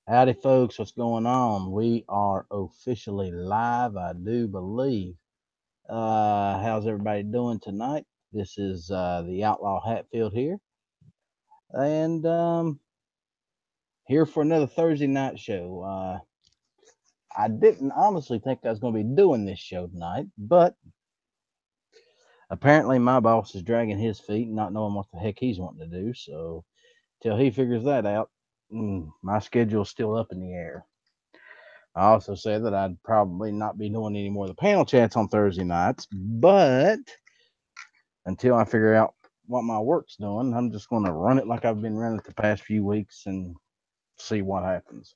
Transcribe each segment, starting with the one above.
Howdy, folks. What's going on? We are officially live, I do believe. How's everybody doing tonight? This is the Outlaw Hatfield here, and here for another Thursday night show. I didn't honestly think I was going to be doing this show tonight, but apparently my boss is dragging his feet and not knowing what the heck he's wanting to do. So till he figures that out, my schedule's still up in the air. I also said that I'd probably not be doing any more of the panel chats on Thursday nights, but until I figure out what my work's doing, I'm just going to run it like I've been running it the past few weeks and see what happens.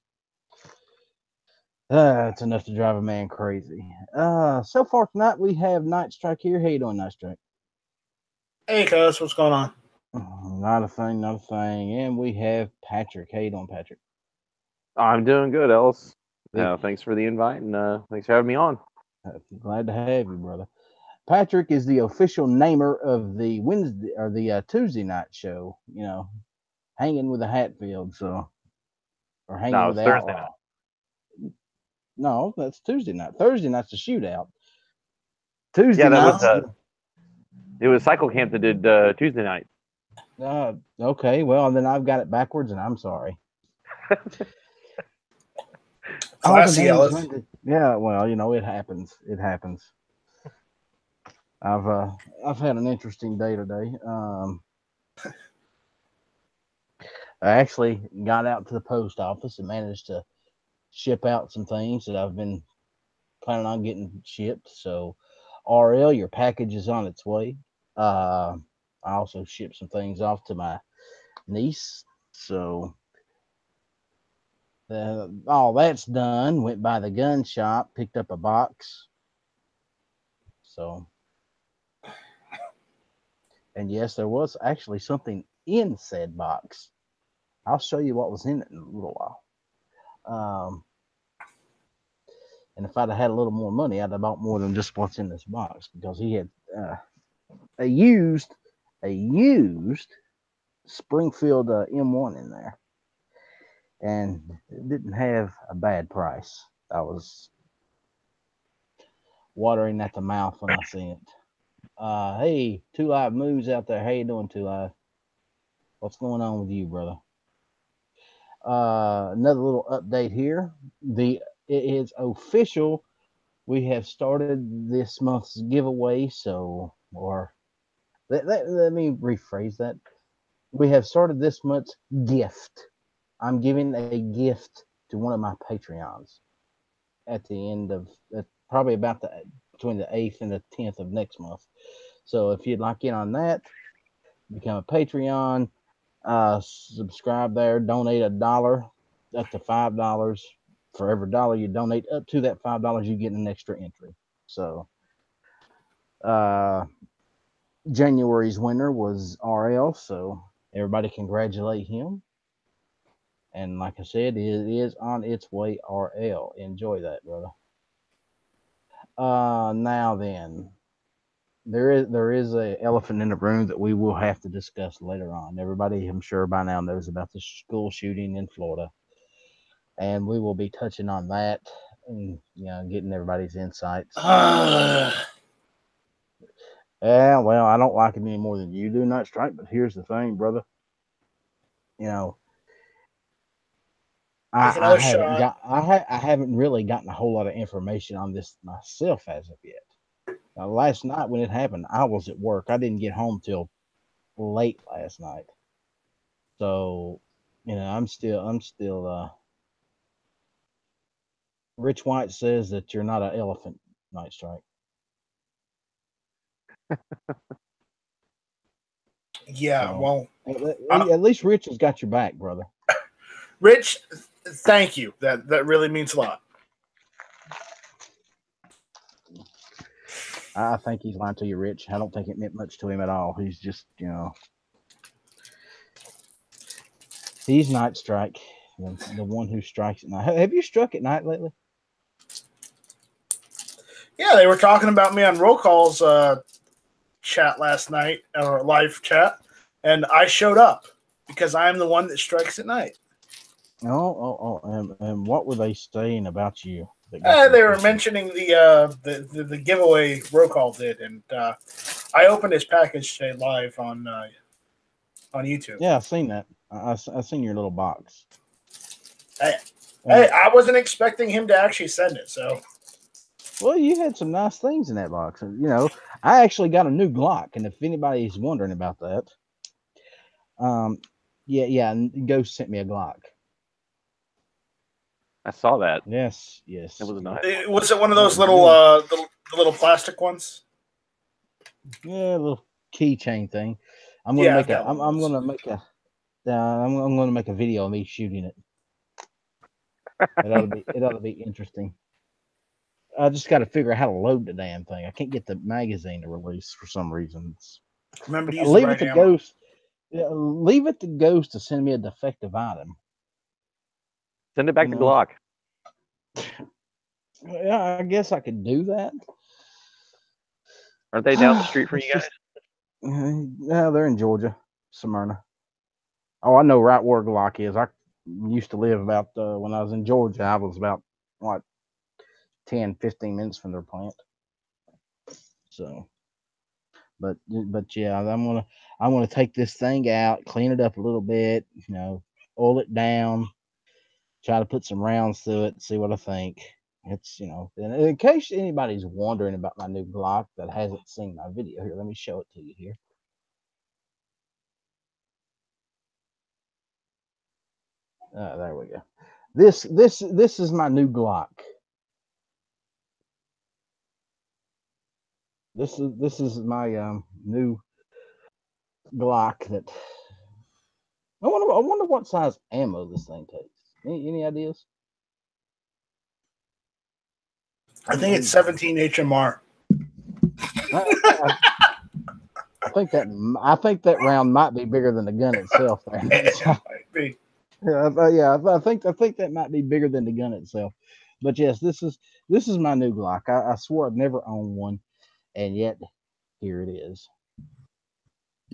It's enough to drive a man crazy. So far tonight we have Night Strike here. How you doing, Night Strike? Hey, cuz, what's going on? Not a thing, not a thing. And we have Patrick. How you doing, Patrick? I'm doing good, Ellis. Big, Thanks for the invite and thanks for having me on. glad to have you, brother. Patrick is the official namer of the Wednesday or the Tuesday night show. Hanging with the Hatfield, so or hanging No, with it's the Thursday Outlaw. night. No, that's Tuesday night. Thursday night's the shootout. Tuesday Yeah, that was nights. No, it was Cycle Camp that did Tuesday night. Okay, well then I've got it backwards, and I'm sorry. All the classy, names Ellis. run to, yeah. Well, it happens. It happens. I've uh I've had an interesting day today. I actually got out to the post office and managed to ship out some things that I've been planning on getting shipped. So, RL, your package is on its way. Uh, I also shipped some things off to my niece. So, all that's done. Went by the gun shop, picked up a box. So, and yes, there was actually something in said box. I'll show you what was in it in a little while. And if I'd have had a little more money, I'd have bought more than just what's in this box because he had uh, a used a used Springfield M1 in there, and it didn't have a bad price. I was watering at the mouth when I seen it. Hey, Two Live Moves out there. How you doing, Two Live? What's going on with you, brother? Another little update here. It is official. We have started this month's giveaway. Let me rephrase that. We have started this month's gift. I'm giving a gift to one of my Patreons at the end of probably about the between the 8th and the 10th of next month. So if you'd like in on that, become a Patreon, subscribe there, donate $1 up to $5. For every dollar you donate up to that $5, you get an extra entry. So uh, January's winner was RL, so everybody congratulate him. And like I said, it is on its way. RL, enjoy that, brother. Now then, there is a elephant in the room that we will have to discuss later on. Everybody, I'm sure by now knows about the school shooting in Florida, and we will be touching on that and getting everybody's insights. Uh, Yeah, well, I don't like it any more than you do, Not Strike. But here's the thing, brother. You know, take I another haven't shot. got I haven't really gotten a whole lot of information on this myself as of yet. Last night when it happened, I was at work. I didn't get home till late last night. So, I'm still. Rich White says that you're not an elephant, Night Strike. Yeah, So, well, at, uh, at least Rich has got your back, brother. Rich, thank you. That really means a lot. I think he's lying to you, Rich. I don't think it meant much to him at all. He's just, he's Night Strike, the one who strikes at night. Have you struck at night lately? Yeah, they were talking about me on roll calls chat last night or live chat, and I showed up because I am the one that strikes at night. And what were they saying about you? That got you They were interested? mentioning the giveaway Rocall did, and I opened his package today live on YouTube. Yeah, I seen that. I seen your little box. I wasn't expecting him to actually send it, so Well, you had some nice things in that box. I actually got a new Glock, and if anybody's wondering about that, um, yeah, Ghost sent me a Glock. I saw that. Yes. It was nice. was it one of That those was little good. the little plastic ones? Yeah, a little keychain thing. I'm gonna Yeah, make I've a. got one I'm, of I'm those. gonna make a. I'm gonna make a video of me shooting it. It ought to be interesting. I just got to figure out how to load the damn thing. I can't get the magazine to release for some reason. Remember to use the Leave it right to ammo. Ghost. Yeah, leave it to Ghost to send me a defective item. Send it back You to know? Glock. Yeah, I guess I could do that. Aren't they down the street from It's you guys? just, yeah, they're in Georgia, Smyrna. Oh, I know right where Glock is. I used to live about when I was in Georgia. I was about what 10, 15 minutes from their plant. So, but yeah, I'm gonna take this thing out, clean it up a little bit, oil it down, try to put some rounds through it, see what I think. It's and in case anybody's wondering about my new Glock that hasn't seen my video here, let me show it to you here. There we go. This is my new Glock. This is my new Glock that I wonder what size ammo this thing takes. Any ideas? I think it's 17 HMR. I, I think that round might be bigger than the gun itself. It might be. Yeah, I think that might be bigger than the gun itself. But yes, this is my new Glock. I swore I'd never owned one, and yet here it is.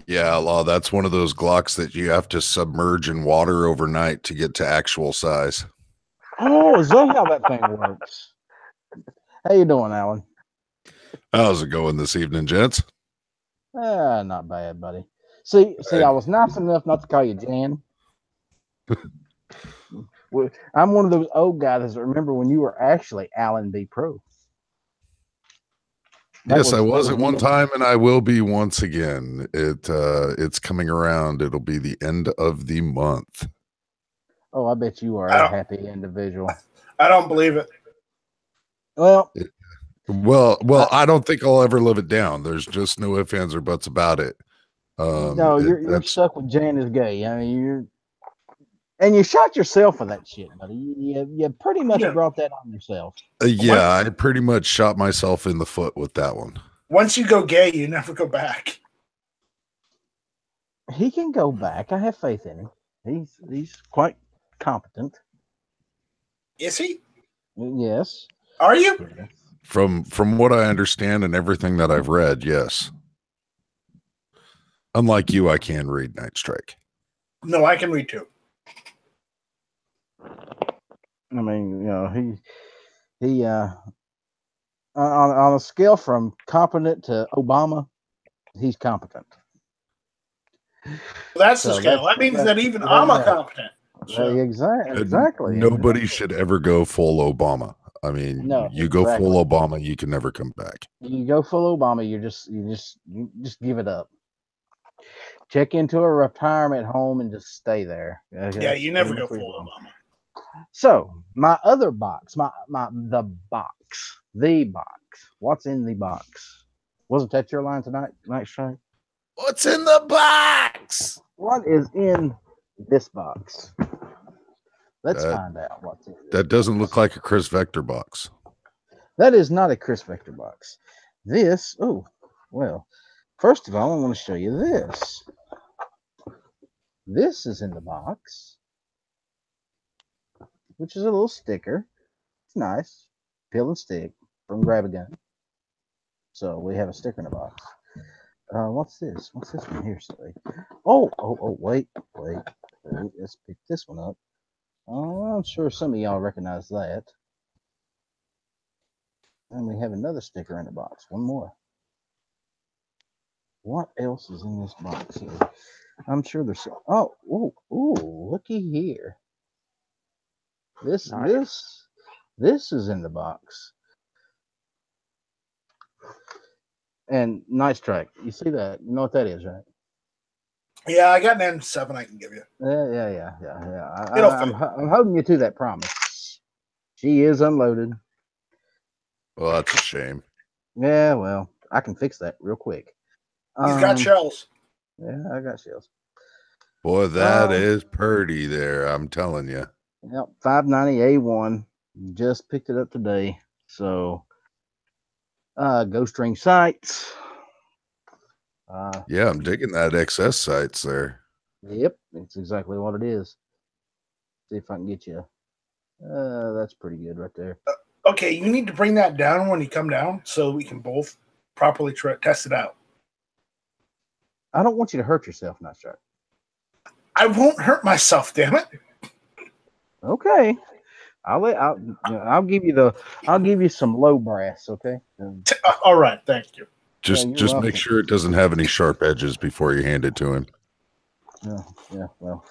Yeah, Law, that's one of those Glocks that you have to submerge in water overnight to get to actual size. Oh, is that how that thing works? How you doing, Alan? How's it going this evening, gents? Not bad, buddy. See, I was nice enough not to call you Jan. I'm one of those old guys that remember when you were actually Alan B. Pro. Yes, I was at you. one time, and I will be once again. It's coming around. It'll be the end of the month. Oh, I bet you are a happy individual. I don't believe it. Well, I don't think I'll ever live it down. There's just no ifs, ands, or buts about it. No, you're stuck with Jan is gay. I mean, you shot yourself for that shit, buddy. You pretty much brought that on yourself. I pretty much shot myself in the foot with that one. Once you go gay, you never go back. He can go back. I have faith in him. He's quite competent. Is he? Yes. Are you? Yes. From what I understand and everything that I've read, yes. Unlike you, I can read Night Strike. No, I can read too. I mean, he on a scale from competent to Obama, he's competent. Well, that's the scale. That means that even I'm competent. So. Exactly. Nobody should ever go full Obama. I mean, you go full Obama, you can never come back. You go full Obama, you just give it up. Check into a retirement home and just stay there. Yeah, you never go full Obama. So my other box, the box. What's in the box? Wasn't that your line tonight, Night Strike? What's in the box? What is in this box? Let's find out what's in. That doesn't look like a Chris Vector box. That is not a Chris Vector box. This, first of all, I want to show you this. This is in the box, which is a little sticker. It's nice. Peel and stick from Grab a Gun. So we have a sticker in the box. What's this? What's this one here say? Oh, wait. Let's pick this one up. Oh, I'm sure some of y'all recognize that. And we have another sticker in the box. One more. What else is in this box here? I'm sure there's some. Oh, looky here. This Nice. this is in the box. And nice track. You see that? You know what that is, right? Yeah, I got an M7 I can give you. Yeah. It'll I'm holding you to that promise. She is unloaded. Well, that's a shame. Yeah, well, I can fix that real quick. He's got shells. Yeah, I got shells. Boy, that is purdy there. I'm telling you. Yep, 590A1. Just picked it up today. So, ghost ring sights. Yeah, I'm digging that XS sights there. Yep, it's exactly what it is. See if I can get you. That's pretty good right there. Okay, you need to bring that down when you come down so we can both properly test it out. I don't want you to hurt yourself, Nice Shark. I won't hurt myself, damn it. Okay, I'll give you some low brass. Okay. All right, thank you. Just welcome. make sure it doesn't have any sharp edges before you hand it to him. Yeah. Well,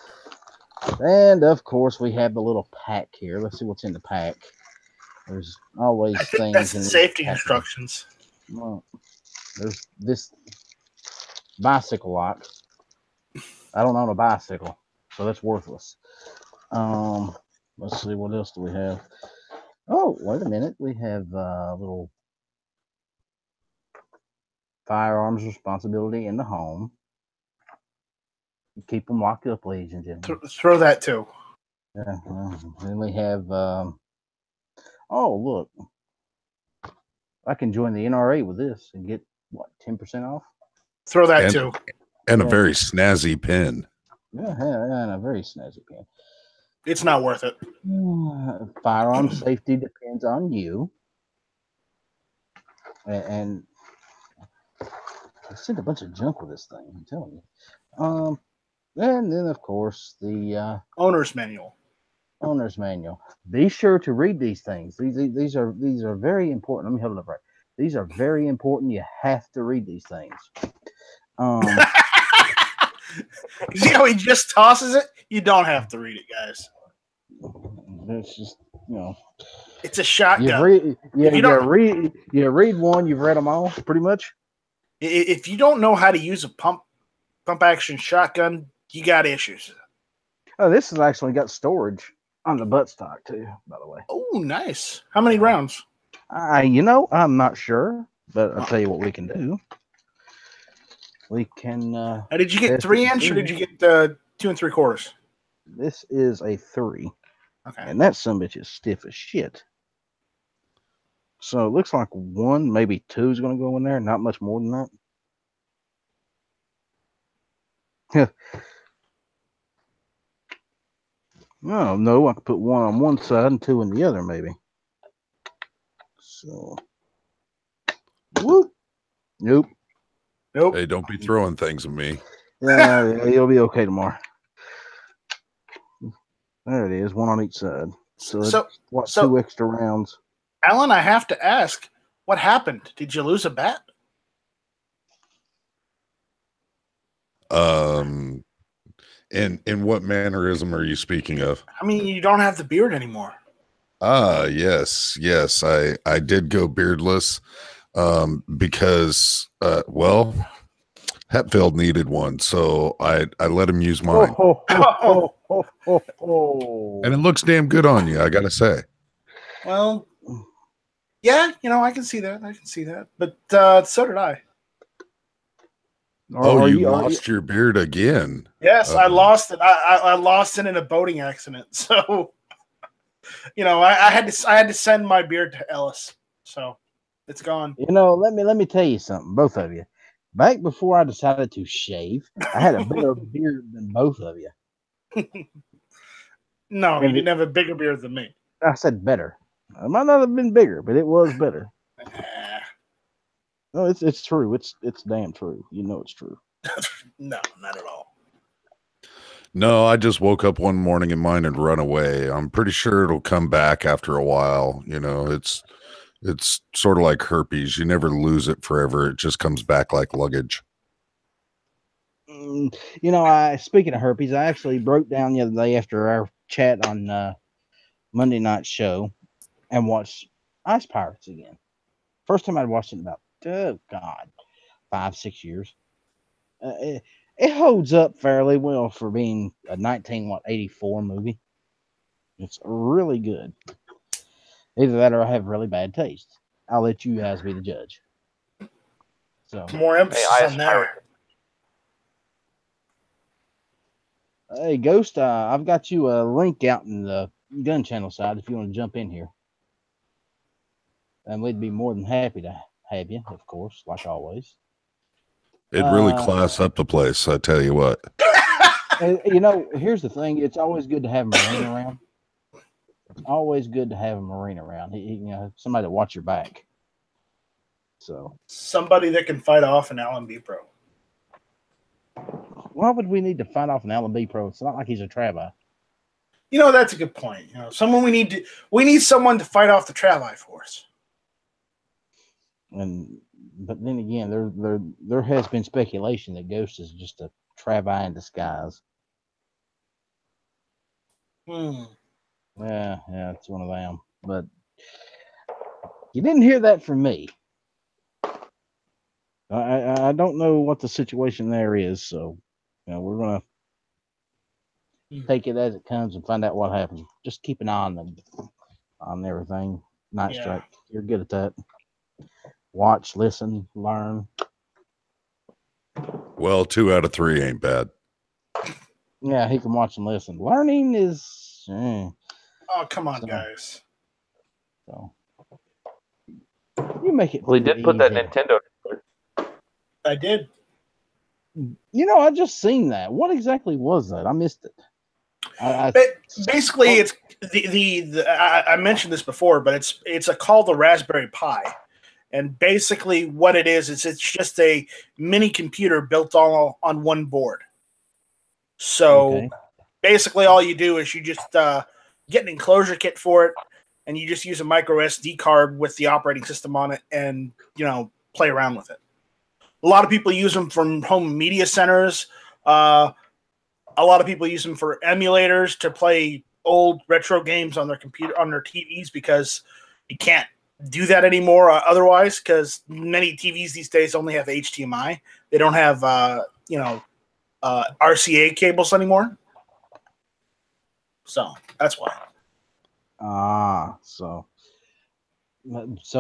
and of course we have the little pack here. Let's see what's in the pack. There's always I think things that's in the this safety pack. instructions. Well, there's this bicycle lock. I don't own a bicycle, so that's worthless. Let's see, what else do we have? Oh, wait a minute. We have a little firearms responsibility in the home. Keep them locked up, ladies and gentlemen. Throw that too. Yeah. Then we have. Oh, look. I can join the NRA with this and get what, 10% off? Throw that too. And a very snazzy pin. Yeah, and a very snazzy pin. It's not worth it. Firearm safety depends on you. And I sent a bunch of junk with this thing, I'm telling you. And then, of course, the Owner's manual. Owner's manual. Be sure to read these things. These are very important. Let me hold it up right. These are very important. You have to read these things. You see how he just tosses it? You don't have to read it, guys. It's just, it's a shotgun. You read one, you've read them all, pretty much. If you don't know how to use a pump action shotgun, you got issues. Oh, this has actually got storage on the buttstock too, by the way. Oh, nice. How many rounds? I'm not sure, but I'll tell you what we can do. We can. Now, did you get 3-inch or did you get 2 3/4? This is a 3. Okay. And that sumbitch is stiff as shit. So it looks like 1, maybe 2 is going to go in there. Not much more than that. Oh, no, I could put 1 on one side and 2 on the other, maybe. So, whoop. Nope. Hey, don't be throwing things at me. Yeah, you'll be okay tomorrow. There it is, 1 on each side. So 2 extra rounds. Alan, I have to ask, what happened? Did you lose a bet? In what mannerism are you speaking of? I mean, you don't have the beard anymore. Yes. I did go beardless because Hatfield needed one, so I let him use mine. And it looks damn good on you, I gotta say. Well, yeah, I can see that. But so did I. You lost your beard again? Yes, I lost it. I lost it in a boating accident. So, I had to send my beard to Ellis. So, it's gone. Let me tell you something, both of you. Back before I decided to shave, I had a bigger beard than both of you. No, you didn't have a bigger beard than me. I said better. I might not have been bigger, but it was better. No, it's true. It's damn true. It's true. No, not at all. No, I just woke up one morning and mine had run away. I'm pretty sure it'll come back after a while. You know, it's sort of like herpes. You never lose it forever. It just comes back like luggage. You know, speaking of herpes, I actually broke down the other day after our chat on Monday night show and watched Ice Pirates again. First time I'd watched it in about, oh God, 5-6 years. It holds up fairly well for being a 1984 movie. It's really good. Either that or I have really bad taste. I'll let you guys be the judge. So, More emphasis on that. hey, Ghost, I've got you a link out in the gun channel side if you want to jump in here. And we'd be more than happy to have you, of course, like always. It'd really class up the place, I tell you what. You know, here's the thing. It's always good to have a Marine around. It's always good to have a Marine around. You know, somebody to watch your back. So somebody that can fight off an Allen-B Pro. Why would we need to fight off an Allen-B Pro? It's not like he's a Travi. You know, that's a good point. You know, someone we need someone to fight off the Travi for us. But then again, there has been speculation that Ghost is just a Travi in disguise. Yeah, it's one of them. But you didn't hear that from me. I don't know what the situation there is, so you know, we're gonna take it as it comes and find out what happens. Just keep an eye on everything. Night Strike, you're good at that. Watch, listen, learn. Well, 2 out of 3 ain't bad. Yeah, he can watch and listen. Learning is. Oh, come on, guys. So you make it. Well, he did put that Nintendo. I did. You know, I just seen that. What exactly was that? I missed it. Basically, it's I mentioned this before, but it's called the Raspberry Pi, and basically what it is it's just a mini computer built all on one board. So basically, all you do is you just get an enclosure kit for it, and you just use a micro SD card with the operating system on it, and play around with it. A lot of people use them from home media centers. A lot of people use them for emulators to play old retro games on their computer, on their TVs, because you can't do that anymore otherwise, because many TVs these days only have HDMI. They don't have RCA cables anymore. So that's why. So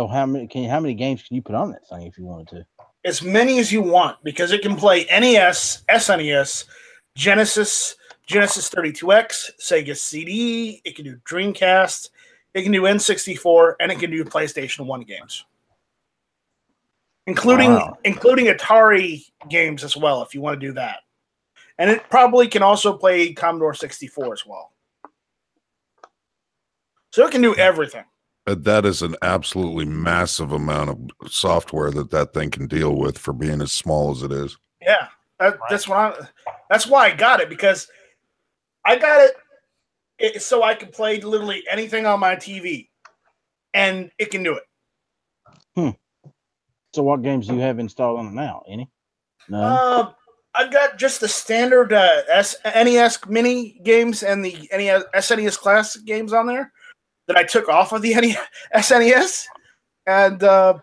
how many games can you put on that thing if you wanted to? As many as you want, because it can play NES, SNES, Genesis 32X, Sega CD. It can do Dreamcast. It can do N64, and it can do PlayStation 1 games, including Atari games as well, if you want to do that. And it probably can also play Commodore 64 as well. So it can do everything. That is an absolutely massive amount of software that thing can deal with for being as small as it is. Yeah, that's why I got it, because I got it so I can play literally anything on my TV, and it can do it. So what games do you have installed on it now? Any? None? I've got just the standard NES mini games and the SNES classic games on there that I took off of the SNES, and I'm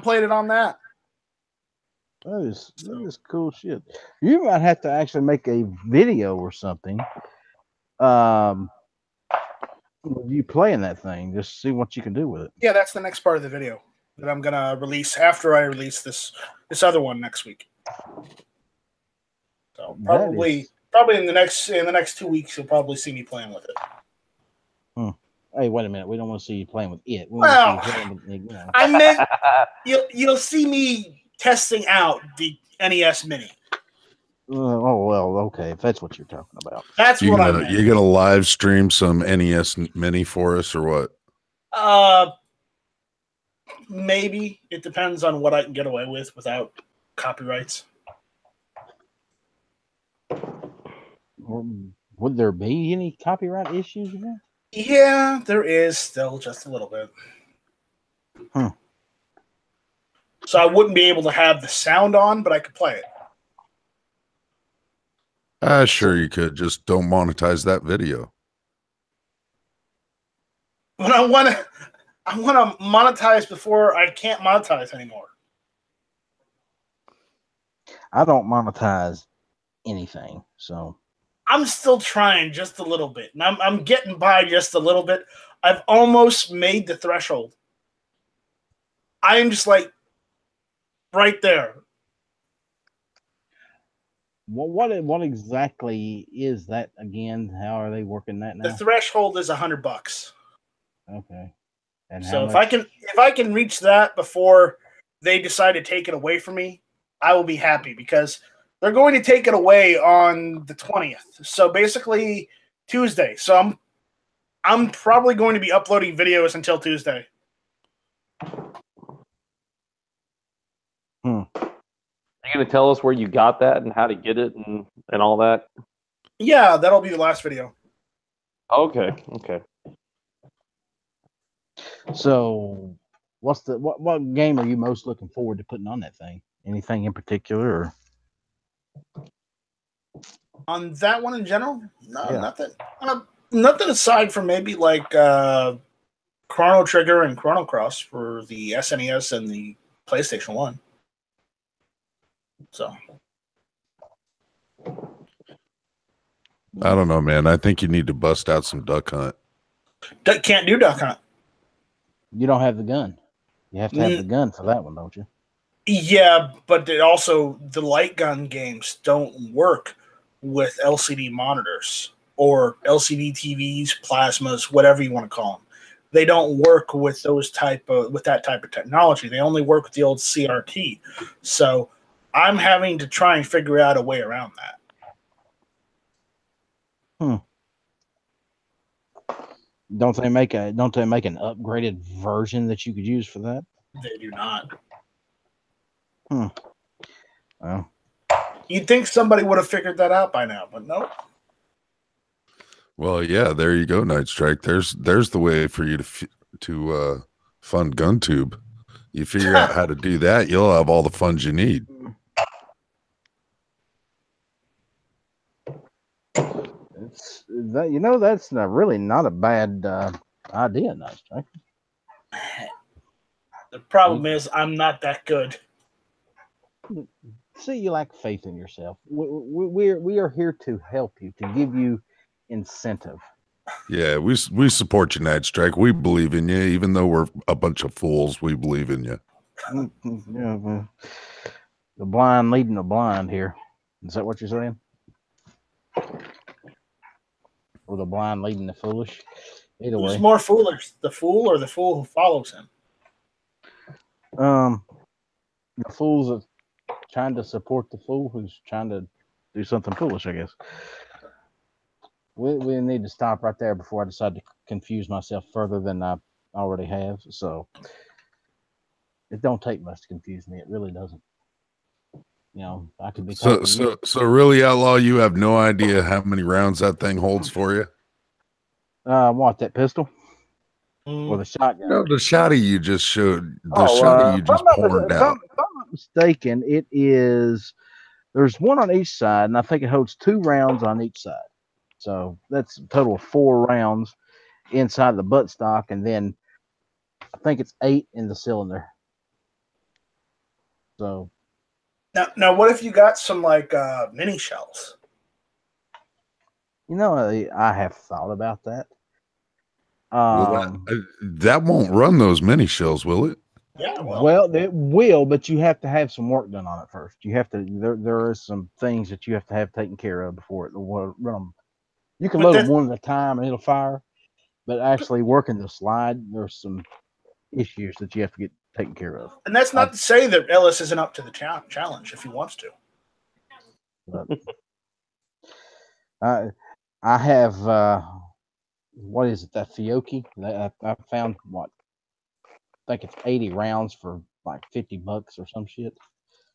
playing it on that. That is cool shit. You might have to actually make a video or something. You playing that thing, just see what you can do with it. Yeah, that's the next part of the video that I'm gonna release after I release this other one next week. So probably in the next 2 weeks you'll probably see me playing with it. Hey, wait a minute. We don't want to see you playing with it. Well, I meant you'll see me testing out the NES Mini. Oh well, okay. If that's what you're talking about, that's what I meant. You gonna live stream some NES Mini for us or what? Maybe it depends on what I can get away with without copyrights. Would there be any copyright issues with that? Yeah, there is still just a little bit. So I wouldn't be able to have the sound on, but I could play it. Sure you could. Just don't monetize that video. But I want to monetize before I can't monetize anymore. I don't monetize anything, so I'm still trying just a little bit, and I'm getting by just a little bit. I've almost made the threshold. I am just like right there. What exactly is that again? How are they working that now? The threshold is $100. Okay. And so if I can reach that before they decide to take it away from me, I will be happy, because they're going to take it away on the 20th. So basically Tuesday. So I'm probably going to be uploading videos until Tuesday. Are you going to tell us where you got that and how to get it and all that? Yeah, that'll be the last video. Okay. So, what game are you most looking forward to putting on that thing? Anything in particular? Or? On that one in general? No, Yeah. nothing. Nothing aside from maybe like Chrono Trigger and Chrono Cross for the SNES and the PlayStation 1. So I don't know, man. I think you need to bust out some Duck Hunt. Can't do Duck Hunt. You don't have the gun. You have to have the gun for that one, don't you? Yeah, but the light gun games don't work with LCD monitors or LCD TVs, plasmas, whatever you want to call them. They don't work with that type of technology. They only work with the old CRT. So I'm having to try and figure out a way around that. Don't they make an upgraded version that you could use for that? They do not. Well, you'd think somebody would have figured that out by now, but nope. Well, yeah, there you go, Night Strike. There's the way for you to fund GunTube. You figure out how to do that, you'll have all the funds you need. That's really not a bad idea, Night Strike. The problem is I'm not that good. See, you lack faith in yourself. We are here to help you, to give you incentive. Yeah, we support you, Night Strike. We believe in you, even though we're a bunch of fools. We believe in you. Yeah, well, the blind leading the blind here. Is that what you're saying? Or the blind leading the foolish? Either way. Who's more foolish, the fool or the fool who follows him? The fool's trying to support the fool who's trying to do something foolish, I guess. We need to stop right there before I decide to confuse myself further than I already have. So it don't take much to confuse me. It really doesn't. I could be so really, Outlaw, you have no idea how many rounds that thing holds for you? What, that pistol? Or the shotgun? No, the shotty you just showed. The shotty you just poured out. If I'm not mistaken, it is. There's one on each side, and I think it holds 2 rounds on each side. So that's a total of 4 rounds inside the buttstock, and then I think it's 8 in the cylinder. So now, what if you got some like mini shells? I have thought about that. That won't run those mini shells, will it? Yeah, well, it will, but you have to have some work done on it first. You have to. There are some things that you have to have taken care of before it will run them. You can load them one at a time and it'll fire, but actually working the slide, there's some issues that you have to get taken care of. And that's not to say that Ellis isn't up to the challenge if he wants to. But, I have what is it? That Fiocchi? I found I think it's 80 rounds for like $50 or some shit.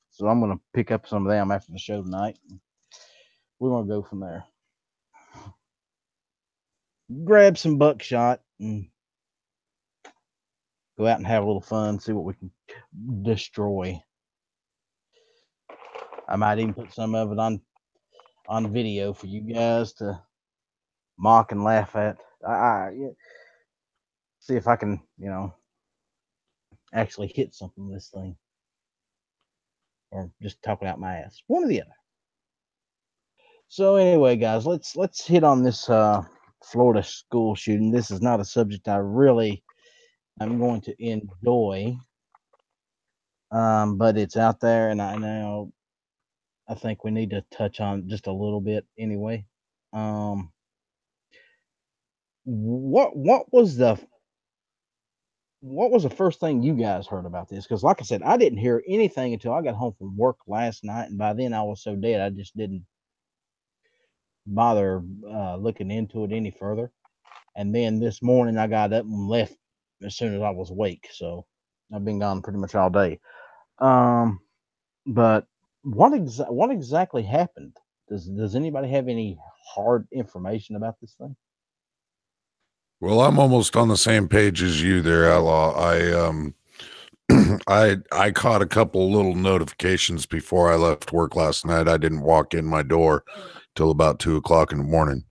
So I'm gonna pick up some of them after the show tonight. We're gonna go from there. grab some buckshot and go out and have a little fun, see what we can destroy. I might even put some of it on video for you guys to mock and laugh at. See if I can, actually hit something with this thing, or just talk it out my ass. One or the other. So anyway, guys, let's hit on this Florida school shooting. This is not a subject I'm going to enjoy, but it's out there, and I think we need to touch on just a little bit anyway. What was the first thing you guys heard about this? Because like I said, I didn't hear anything until I got home from work last night, and by then I was so dead I just didn't bother looking into it any further. And then this morning I got up and left as soon as I was awake, so I've been gone pretty much all day. But what exactly happened? Does anybody have any hard information about this thing? Well, I'm almost on the same page as you there, Outlaw. I caught a couple little notifications before I left work last night. I didn't walk in my door till about 2:00 in the morning,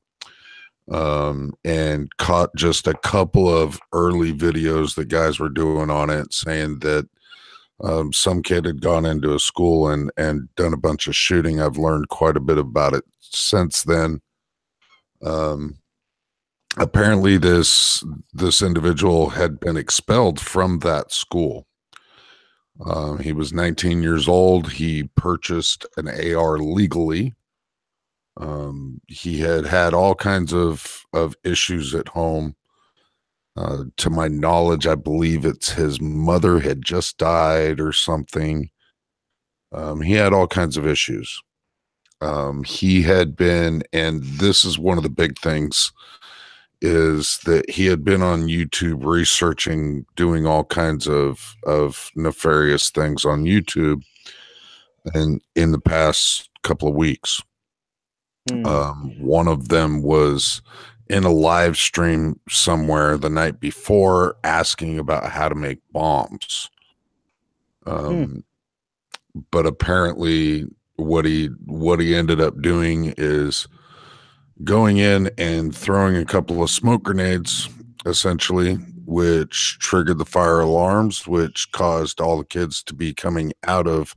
and caught just a couple of early videos that guys were doing on it, saying that some kid had gone into a school and done a bunch of shooting. I've learned quite a bit about it since then. Apparently this individual had been expelled from that school. He was 19 years old. He purchased an AR legally. He had all kinds of issues at home. To my knowledge, I believe it's his mother had just died or something. He had all kinds of issues. He had been, and this is one of the big things, is that he had been on YouTube researching, doing all kinds of nefarious things on YouTube, and in the past couple of weeks. One of them was in a live stream somewhere the night before asking about how to make bombs. But apparently what he ended up doing is going in and throwing a couple of smoke grenades, essentially, which triggered the fire alarms, which caused all the kids to be coming out of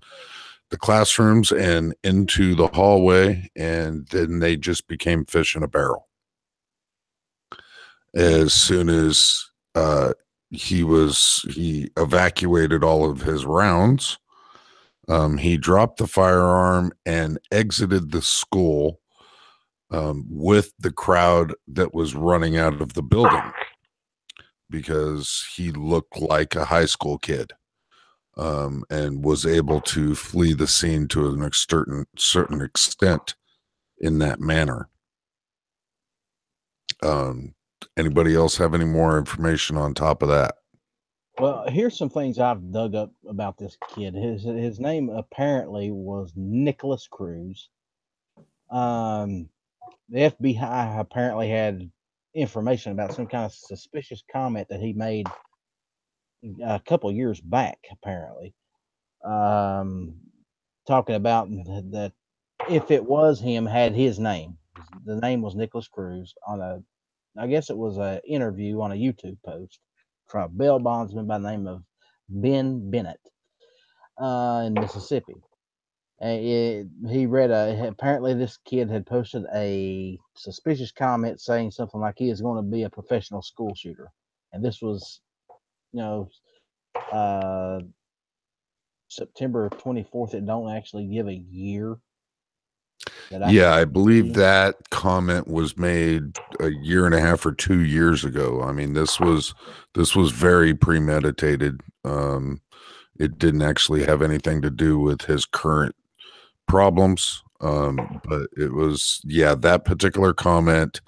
the classrooms and into the hallway, and then they just became fish in a barrel. As soon as he evacuated all of his rounds, he dropped the firearm and exited the school with the crowd that was running out of the building, because he looked like a high school kid, and was able to flee the scene to a certain extent in that manner. Anybody else have any more information on top of that? Well, here's some things I've dug up about this kid. His name apparently was Nicholas Cruz. The FBI apparently had information about some kind of suspicious comment that he made a couple years back, apparently, talking about that if it was him, had his name. The name was Nicholas Cruz I guess it was an interview on a YouTube post from a bail bondsman by the name of Ben Bennett in Mississippi. He read apparently this kid had posted a suspicious comment saying something like he is going to be a professional school shooter. And this was, September 24th. It don't actually give a year. Yeah, I believe that comment was made a year and a half or 2 years ago. I mean, this was very premeditated. It didn't actually have anything to do with his current problems. But it was, that particular comment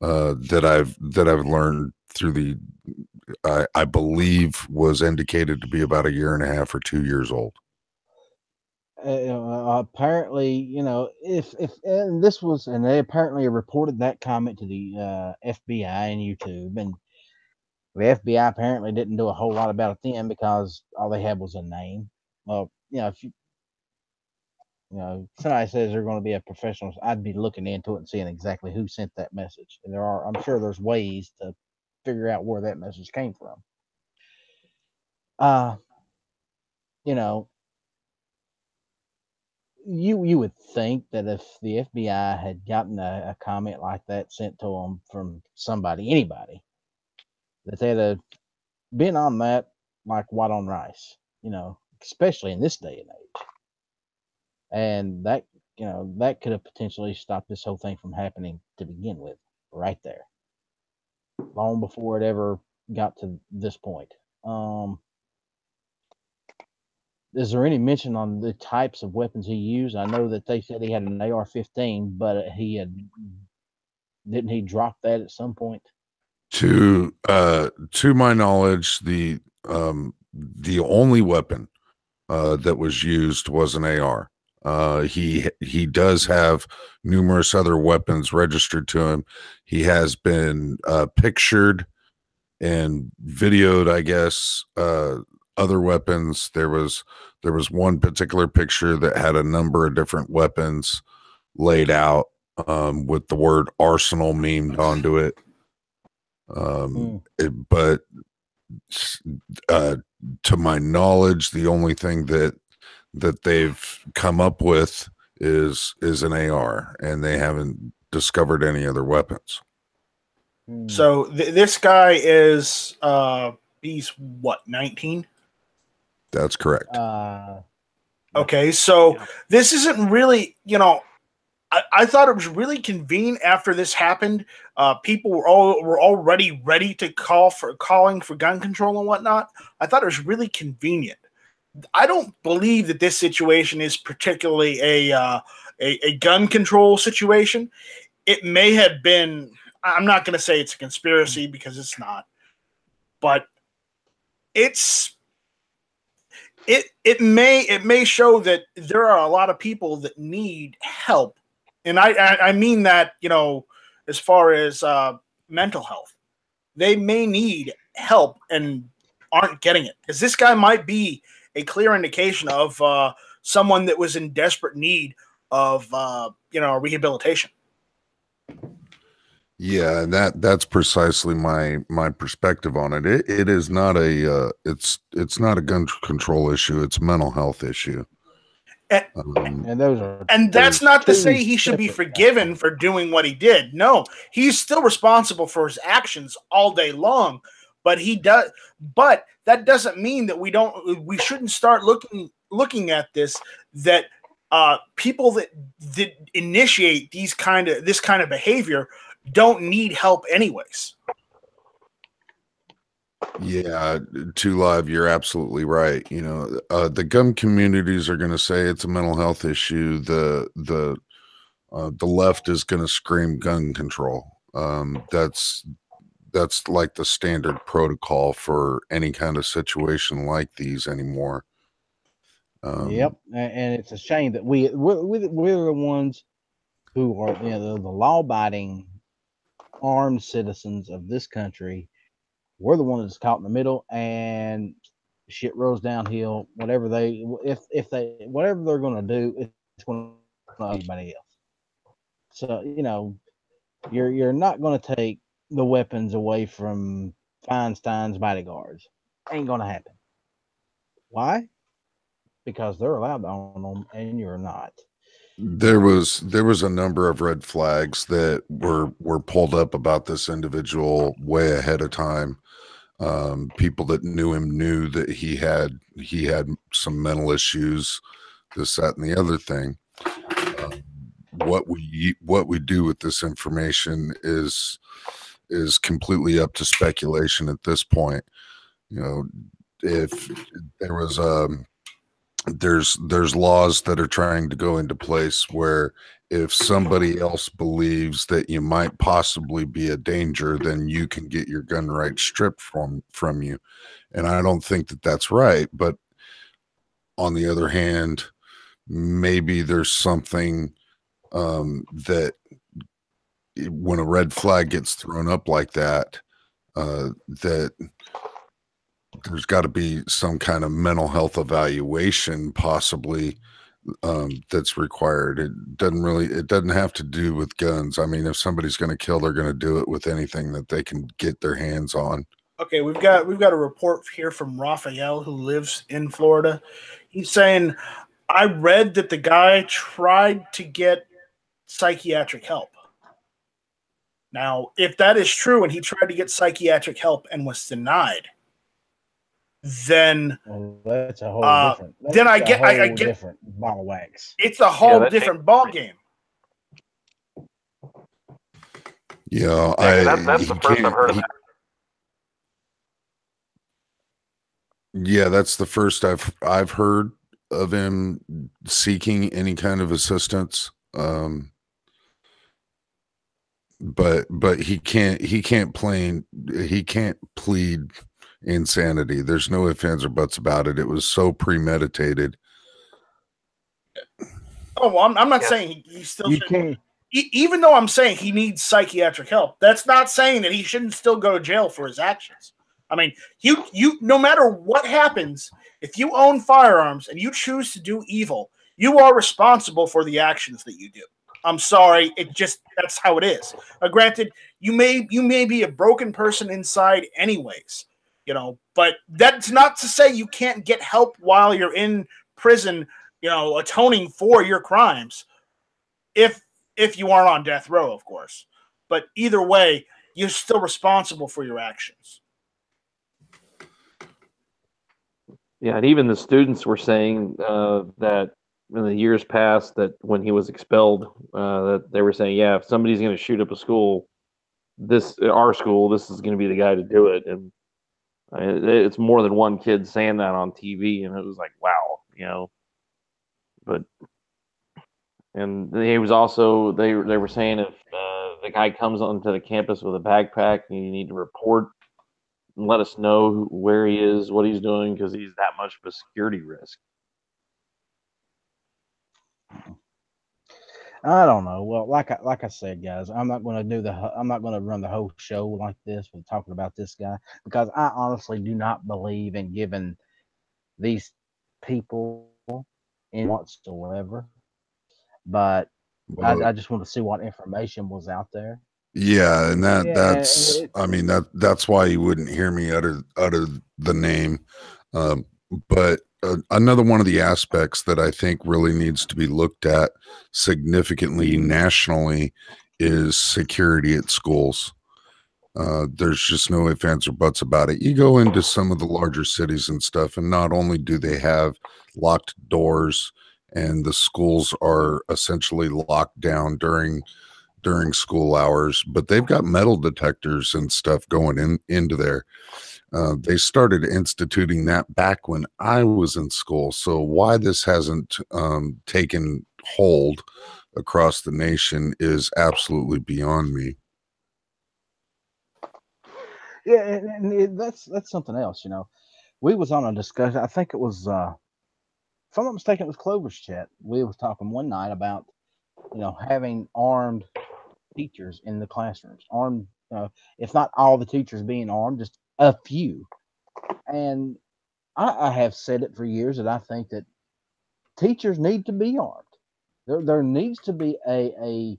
that I've learned through I believe was indicated to be about a year and a half or 2 years old. apparently, if and this was, and they apparently reported that comment to the FBI and YouTube, and the FBI apparently didn't do a whole lot about it then because all they had was a name. Well, if somebody says they're going to be a professional, I'd be looking into it and seeing exactly who sent that message. And I'm sure there's ways to figure out where that message came from. You know, you would think that if the FBI had gotten a comment like that sent to them from anybody, that they'd have been on that like white on rice, especially in this day and age. And that could have potentially stopped this whole thing from happening to begin with, right there, long before it ever got to this point. Is there any mention on the types of weapons he used? I know that they said he had an AR-15, but didn't he drop that at some point? To my knowledge, the only weapon that was used was an AR. He does have numerous other weapons registered to him. He has been pictured and videoed, I guess, other weapons. There was one particular picture that had a number of different weapons laid out with the word arsenal memed onto it. But to my knowledge, the only thing that they've come up with is an AR, and they haven't discovered any other weapons. So this guy is he's what, 19? That's correct. Okay, so this isn't really, I thought it was really convenient after this happened. People were already ready to calling for gun control and whatnot. I thought it was really convenient. I don't believe that this situation is particularly a gun control situation. It may have been. I'm not going to say it's a conspiracy because it's not, but it may show that there are a lot of people that need help. And I mean that, as far as mental health, they may need help and aren't getting it, because this guy might be a clear indication of someone that was in desperate need of rehabilitation. Yeah, and that's precisely my perspective on it. It is not it's not a gun control issue. It's a mental health issue. And that's not to say he should be forgiven for doing what he did. No, he's still responsible for his actions all day long. But But that doesn't mean that we shouldn't start looking at this. That people that initiate this kind of behavior don't need help anyways. Yeah, Two Live, you're absolutely right. The gun communities are going to say it's a mental health issue. The left is going to scream gun control. That's like the standard protocol for any kind of situation like these anymore. Yep, and it's a shame that we're the ones who are the law-abiding armed citizens of this country. We're the ones that's caught in the middle, and shit rolls downhill. Whatever whatever they're going to do, it's going to anybody else. So you're not going to take the weapons away from Feinstein's bodyguards. Ain't going to happen. Why? Because they're allowed to own them, and you're not. There was a number of red flags that were pulled up about this individual way ahead of time. People that knew him knew that he had some mental issues, this, that, and the other thing. What we do with this information is completely up to speculation at this point. If there was there's laws that are trying to go into place where if somebody else believes that you might possibly be a danger, then you can get your gun rights stripped from you. And I don't think that that's right. But on the other hand, maybe there's something that when a red flag gets thrown up like that, that there's got to be some kind of mental health evaluation possibly that's required. It doesn't have to do with guns. I mean, if somebody's going to kill, they're going to do it with anything that they can get their hands on. Okay, we've got a report here from Raphael who lives in Florida. He's saying, I read that the guy tried to get psychiatric help. Now, if that is true and he tried to get psychiatric help and was denied, then that's a whole different. Then I get different ball of wax. It's a whole different ball game. Yeah, that's the first I've heard of that. Yeah, that's the first I've heard of him seeking any kind of assistance. But he can't plead insanity. There's no ifs, ands, or buts about it. It was so premeditated. Oh, well, I'm not saying he still should. Even though I'm saying he needs psychiatric help, that's not saying that he shouldn't still go to jail for his actions. I mean, you no matter what happens, if you own firearms and you choose to do evil, you are responsible for the actions that you do. I'm sorry, that's how it is. Granted, you may be a broken person inside anyways, but that's not to say you can't get help while you're in prison, atoning for your crimes. If you aren't on death row, of course. But either way, you're still responsible for your actions. Yeah, and even the students were saying that in the years past, that when he was expelled, that they were saying, yeah, if somebody's going to shoot up a school, our school, this is going to be the guy to do it. And it's more than one kid saying that on TV, and it was like, wow, But and he was also they were saying if the guy comes onto the campus with a backpack, you need to report and let us know where he is, what he's doing, because he's that much of a security risk. I don't know. Well, like I said, guys, I'm not going to run the whole show like this with talking about this guy, because I honestly do not believe in giving these people in whatsoever. But I just want to see what information was out there. Yeah, and that's why you wouldn't hear me utter the name. But another one of the aspects that I think really needs to be looked at significantly nationally is security at schools. There's just no ifs, ands, or buts about it. You go into some of the larger cities and stuff, and not only do they have locked doors and the schools are essentially locked down during school hours, but they've got metal detectors and stuff going into there. They started instituting that back when I was in school. So why this hasn't taken hold across the nation is absolutely beyond me. Yeah, and that's something else. We was on a discussion. I think it was, if I'm not mistaken, it was Clover's chat. We was talking one night about, having armed teachers in the classrooms. Armed, if not all the teachers being armed, just a few. And I have said it for years that I think that teachers need to be armed. There needs to be a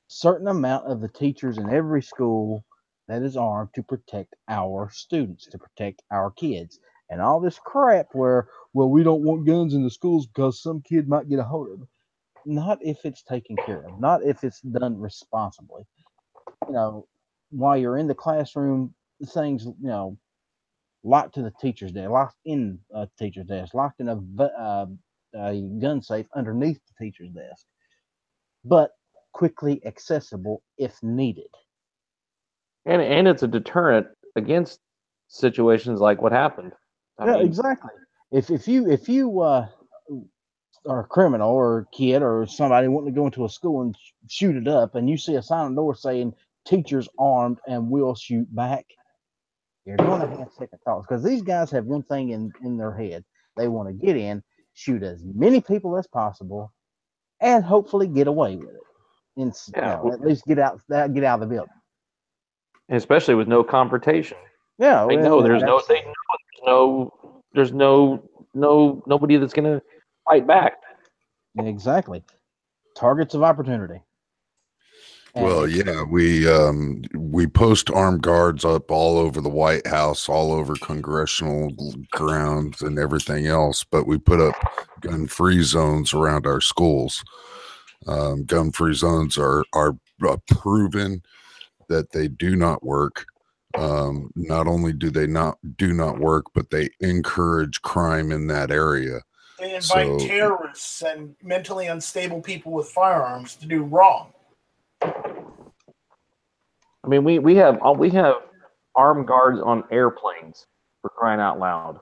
certain amount of the teachers in every school that is armed to protect our students, to protect our kids. And all this crap where, well, we don't want guns in the schools because some kid might get a hold of them. Not if it's taken care of, not if it's done responsibly. While you're in the classroom, things, locked to the teacher's desk, locked in a teacher's desk, locked in a gun safe underneath the teacher's desk, but quickly accessible if needed. And it's a deterrent against situations like what happened. I mean, exactly. If you are a criminal or a kid or somebody wanting to go into a school and shoot it up, and you see a sign on the door saying teachers armed and will shoot back, you're going to have second thoughts because these guys have one thing in their head. They want to get in, shoot as many people as possible, and hopefully get away with it. At least get out of the building. Especially with no confrontation. Yeah, They know there's nobody that's going to fight back. Exactly. Targets of opportunity. Well, yeah, we post armed guards up all over the White House, all over congressional grounds and everything else, but we put up gun-free zones around our schools. Gun-free zones are proven that they do not work. Not only do they not work, but they encourage crime in that area. They invite terrorists and mentally unstable people with firearms to do wrong. I mean, we have armed guards on airplanes, for crying out loud.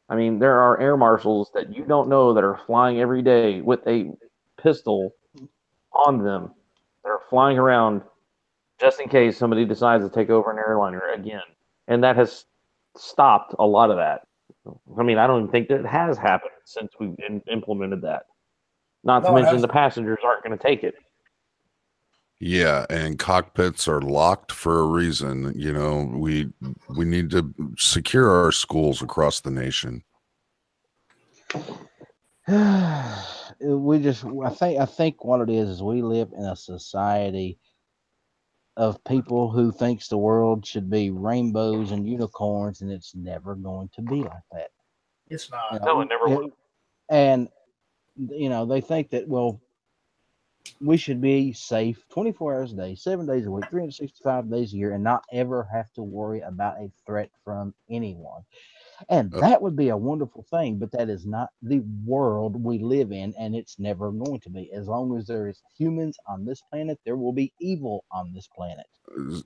I mean, there are air marshals that you don't know that are flying every day with a pistol on them. They're flying around just in case somebody decides to take over an airliner again. And that has stopped a lot of that. I mean, I don't even think that it has happened since we implemented that. Not to mention the passengers aren't going to take it. Yeah, and cockpits are locked for a reason. You know, we need to secure our schools across the nation. I think what it is we live in a society of people who thinks the world should be rainbows and unicorns, and it's never going to be like that. It's not. No, it never will. And they think that, well, we should be safe 24 hours a day, 7 days a week, 365 days a year, and not ever have to worry about a threat from anyone. And that would be a wonderful thing, but that is not the world we live in, and it's never going to be. As long as there is humans on this planet, there will be evil on this planet.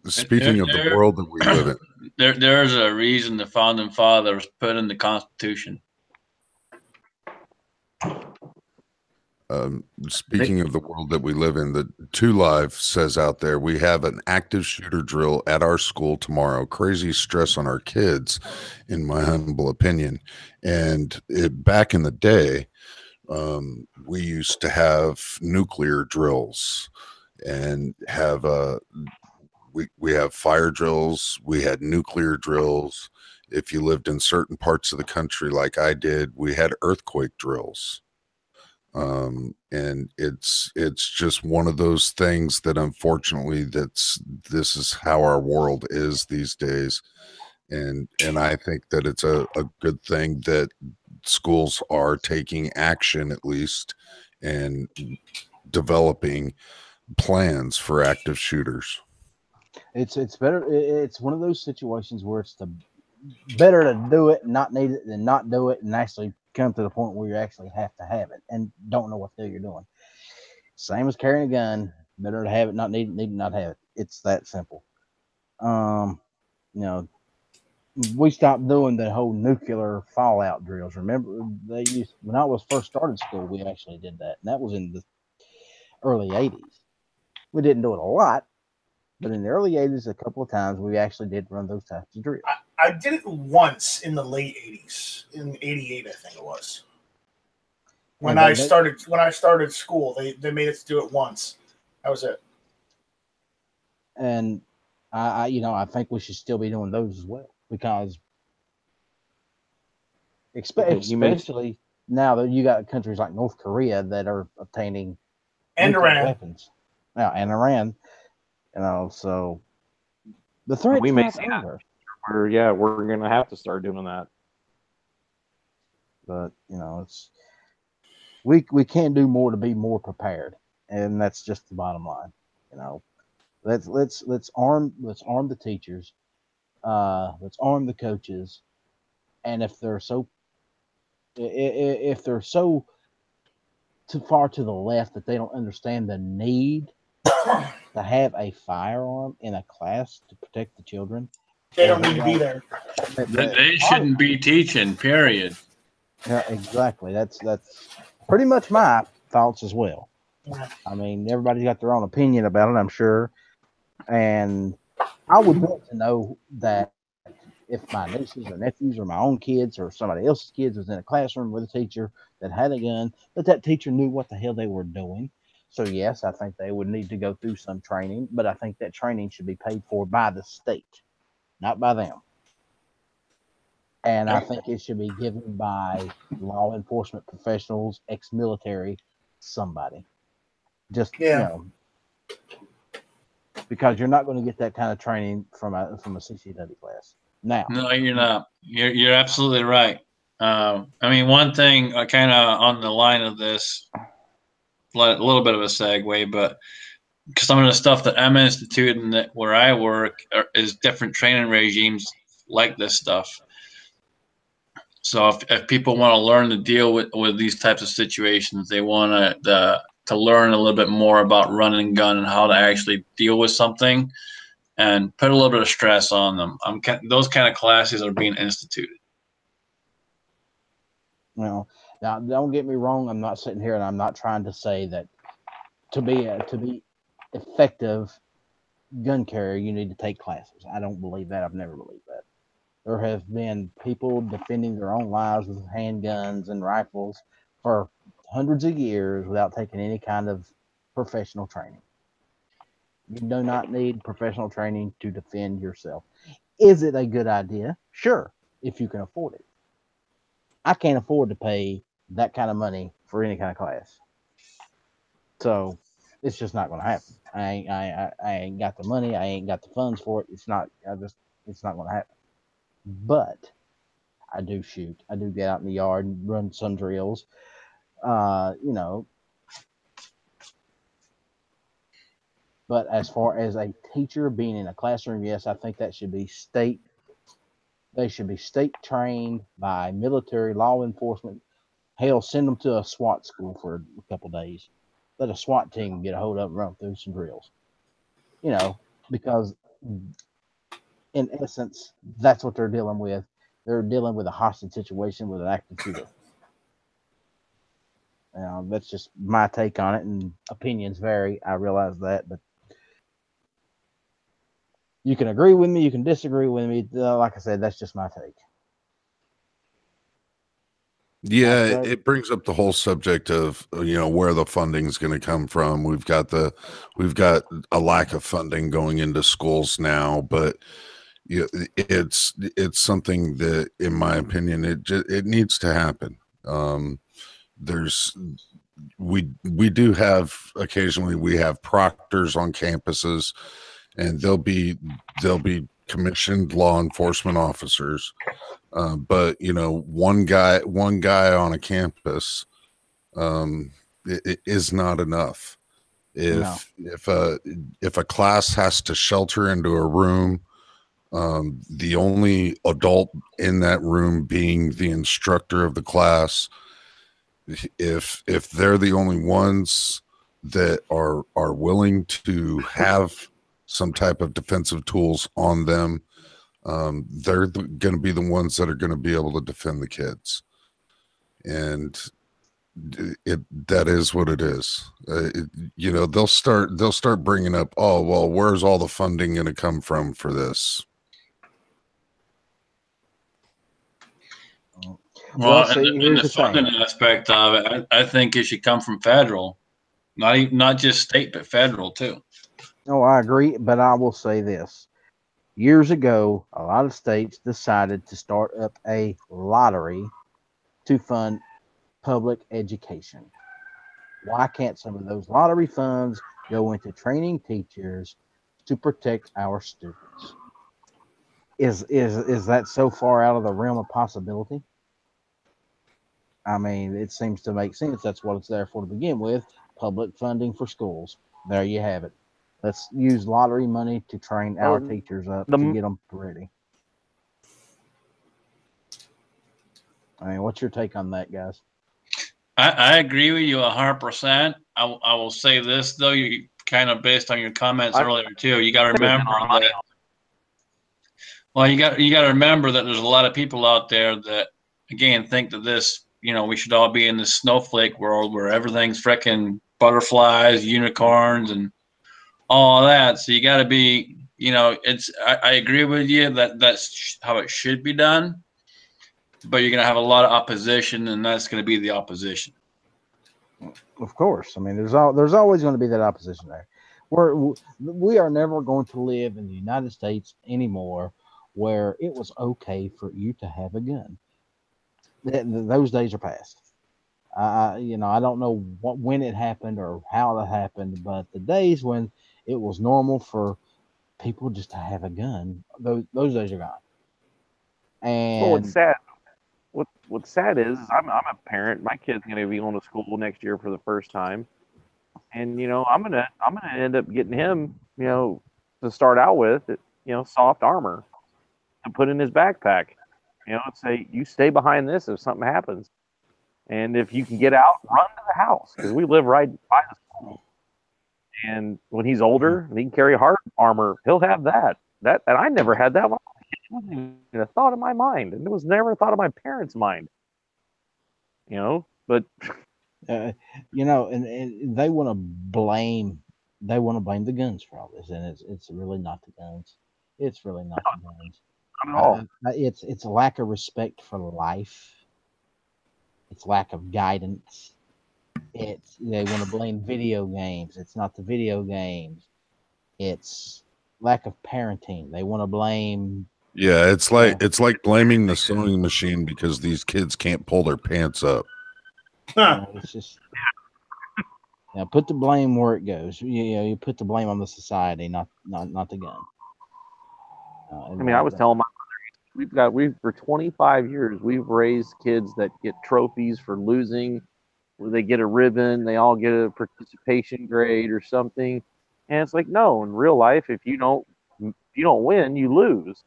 Speaking of the world that we live in, there's a reason the founding fathers put in the Constitution. Speaking of the world that we live in, the 2 Live says out there, we have an active shooter drill at our school tomorrow. Crazy stress on our kids, in my humble opinion. And back in the day, we used to have nuclear drills and have we have fire drills. We had nuclear drills. If you lived in certain parts of the country like I did, we had earthquake drills. And it's just one of those things that unfortunately this is how our world is these days. And I think that it's a good thing that schools are taking action, at least, and developing plans for active shooters. It's better. It's one of those situations where it's better to do it and not need it than not do it and actually come to the point where you actually have to have it and don't know what the hell you're doing. Same as carrying a gun. Better to have it, not need it, not have it. It's that simple. We stopped doing the whole nuclear fallout drills. Remember, when I was first started school, we actually did that, and that was in the early 80s. We didn't do it a lot, but in the early 80s, a couple of times, we actually did run those types of drills. I did it once in the late 80s, in 88, I think it was. When I started school, they made us do it once. That was it. And I think we should still be doing those as well, because especially now that you got countries like North Korea that are obtaining weapons. Now, and Iran, so the threat we may see over. We're going to have to start doing that. But it's we can do more to be more prepared, and that's just the bottom line. Let's arm the teachers, let's arm the coaches, and if they're so too far to the left that they don't understand the need to have a firearm in a class to protect the children, they don't need to be there. They shouldn't be teaching, period. Yeah, exactly. That's pretty much my thoughts as well. I mean, everybody's got their own opinion about it, I'm sure. And I would want to know that if my nieces or nephews or my own kids or somebody else's kids was in a classroom with a teacher that had a gun, that teacher knew what the hell they were doing. So yes, I think they would need to go through some training, but I think that training should be paid for by the state, not by them. And I think it should be given by law enforcement professionals, ex-military, somebody. Just because you're not going to get that kind of training from a CCW class. Now, no, you're not. You're absolutely right. I mean, one thing, kind of on the line of this, a little bit of a segue, but some of the stuff that I'm instituting that where I work is different training regimes like this stuff. So if people want to learn to deal with these types of situations, they want to learn a little bit more about run and gun and how to actually deal with something and put a little bit of stress on them. Those kind of classes are being instituted. Well, now don't get me wrong. I'm not sitting here and I'm not trying to say that to be effective gun carrier, you need to take classes. I don't believe that. I've never believed that. There have been people defending their own lives with handguns and rifles for hundreds of years without taking any kind of professional training. You do not need professional training to defend yourself. Is it a good idea? Sure, if you can afford it. I can't afford to pay that kind of money for any kind of class. So it's just not going to happen. I ain't got the money. I ain't got the funds for it. It's not going to happen. But I do shoot. I do get out in the yard and run some drills. But as far as a teacher being in a classroom, yes, I think that should be state. They should be state trained by military law enforcement. Hell, send them to a SWAT school for a couple days. Let a SWAT team get a hold of them, run through some drills. Because in essence, that's what they're dealing with. They're dealing with a hostage situation with an active shooter. That's just my take on it, and opinions vary. I realize that, but you can agree with me, you can disagree with me. Like I said, that's just my take. Yeah, it brings up the whole subject of where the funding's going to come from. We've got a lack of funding going into schools now, but it's something that, in my opinion, it needs to happen. We do have occasionally we have proctors on campuses, and they'll be commissioned law enforcement officers. But one guy on a campus it is not enough. If a class has to shelter into a room, the only adult in that room being the instructor of the class, if they're the only ones that are willing to have some type of defensive tools on them, they're going to be the ones that are going to be able to defend the kids. And that is what it is. They'll start bringing up, oh, well, where's all the funding going to come from for this? Well, and the funding aspect of it, I think it should come from federal, not just state, but federal too. Oh, I agree, but I will say this. Years ago, a lot of states decided to start up a lottery to fund public education. Why can't some of those lottery funds go into training teachers to protect our students? Is that so far out of the realm of possibility? I mean, it seems to make sense. That's what it's there for to begin with. Public funding for schools. There you have it. Let's use lottery money to train our teachers up to get them ready. I mean, what's your take on that, guys? I agree with you 100%. I will say this, though, you kind of based on your comments earlier, too. You got to remember that. Well, you got to remember that there's a lot of people out there that, again, think that this, we should all be in this snowflake world where everything's freaking butterflies, unicorns, and all of that. So you got to be I agree with you that that's how it should be done, but you're going to have a lot of opposition, and that's going to be the opposition. Of course. I mean, there's always going to be that opposition there. We are never going to live in the United States anymore where it was okay for you to have a gun. Those days are past. I don't know when it happened or how it happened, but the days when it was normal for people just to have a gun, those days are gone. And Well, it's sad. What's sad is I'm a parent. My kid's going to be going to school next year for the first time, and I'm gonna end up getting him, to start out with, soft armor to put in his backpack. And say, you stay behind this if something happens, and if you can get out, run to the house because we live right by the school. And when he's older and he can carry hard armor, he'll have that. And I never had that one. It wasn't even a thought in my mind, and it was never a thought of my parents' mind. But and they want to blame the guns for all this, and it's really not the guns. It's really not the guns. Not at all. It's a lack of respect for life. It's lack of guidance. They want to blame video games. It's not the video games. It's lack of parenting. They want to blame. Yeah, it's like blaming the sewing machine because these kids can't pull their pants up. It's just put the blame where it goes. You put the blame on the society, not the gun. I was telling my mother, for 25 years we've raised kids that get trophies for losing, where they get a ribbon, they all get a participation grade or something, and it's like, no, in real life, if you don't win, you lose.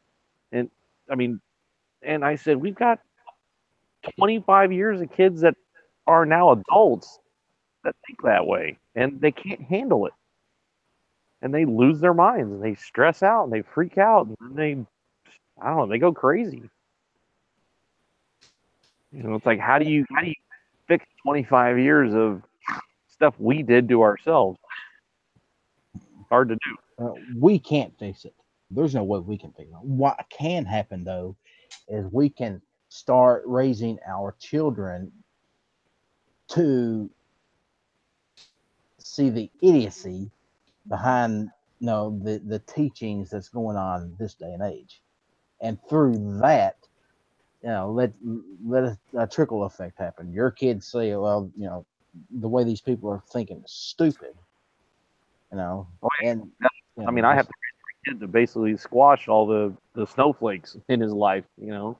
And I said, we've got 25 years of kids that are now adults that think that way, and they can't handle it. And they lose their minds, and they stress out, and they freak out, and they go crazy. It's like, how do you fix 25 years of stuff we did to ourselves? Hard to do. We can't fix it. There's no way we can fix it. What can happen, though, is we can start raising our children to see the idiocy behind the teachings that's going on this day and age, and through that, let a trickle effect happen. Your kids say, well, the way these people are thinking is stupid, and I have to kid to basically squash all the snowflakes in his life, You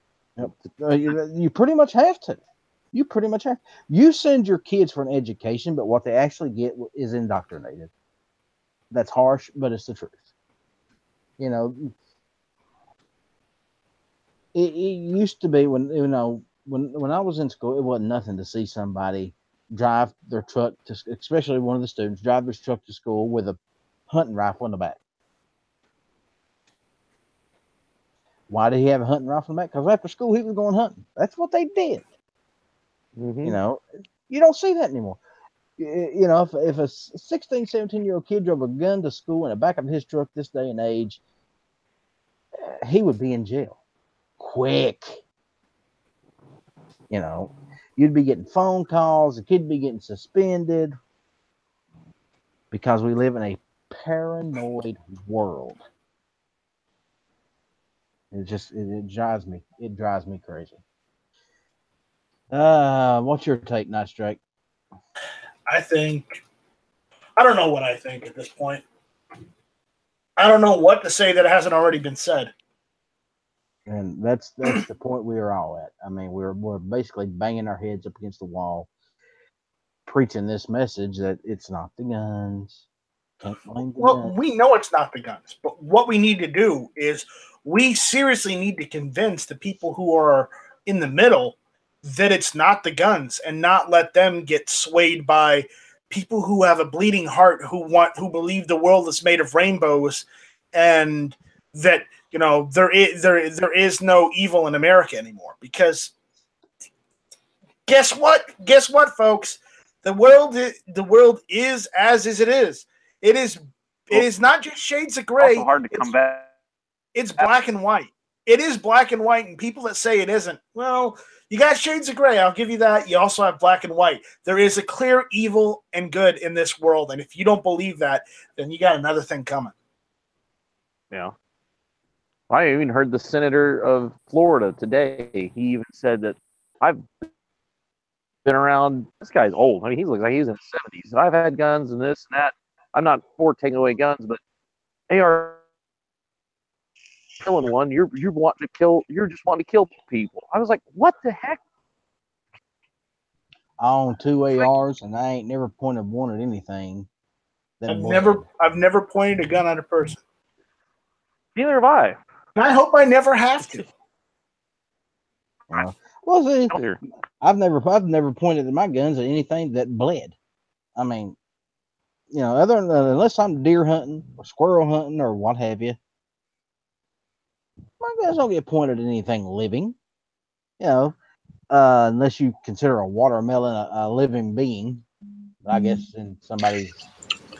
pretty much have to. You send your kids for an education, but what they actually get is indoctrinated. That's harsh, but it's the truth. It used to be when I was in school, it wasn't nothing to see somebody drive their truck especially one of the students drive their truck to school with a hunting rifle in the back. Why did he have a hunting rifle in the back? Because after school he was going hunting. That's what they did. Mm-hmm. You don't see that anymore. If a 16, 17-year-old kid drove a gun to school in the back of his truck this day and age, he would be in jail quick. You'd be getting phone calls. The kid'd be getting suspended because we live in a paranoid world. It drives me crazy. What's your take, Night Strike? I don't know what I think at this point. I don't know what to say that hasn't already been said. And that's the point we are all at. I mean, we're basically banging our heads up against the wall, preaching this message that it's not the guns. Can't blame the guns. We know it's not the guns, but what we need to do is we seriously need to convince the people who are in the middle that it's not the guns, and not let them get swayed by people who have a bleeding heart, who believe the world is made of rainbows, and that there is no evil in America anymore. Because guess what, folks? The world is as it is. It is It is not just shades of gray. Also hard to come back. It's black and white. It is black and white, and people that say it isn't, well, you got shades of gray. I'll give you that. You also have black and white. There is a clear evil and good in this world, and if you don't believe that, then you got another thing coming. Yeah. I even heard the senator of Florida today. He even said that I've been around. This guy's old. I mean, he looks like he's in his 70s. I've had guns and this and that. I'm not for taking away guns, but they are killing one. You're wanting to kill. You're just wanting to kill people. I was like, what the heck? I own 2 ARs, and I ain't never pointed one at anything. I've never pointed a gun at a person. Neither have I. And I hope I never have to. Well, see, I've never pointed at my guns at anything that bled. I mean, other than unless I'm deer hunting or squirrel hunting or what have you, my guns don't get pointed at anything living. Unless you consider a watermelon a living being, I guess in somebody's.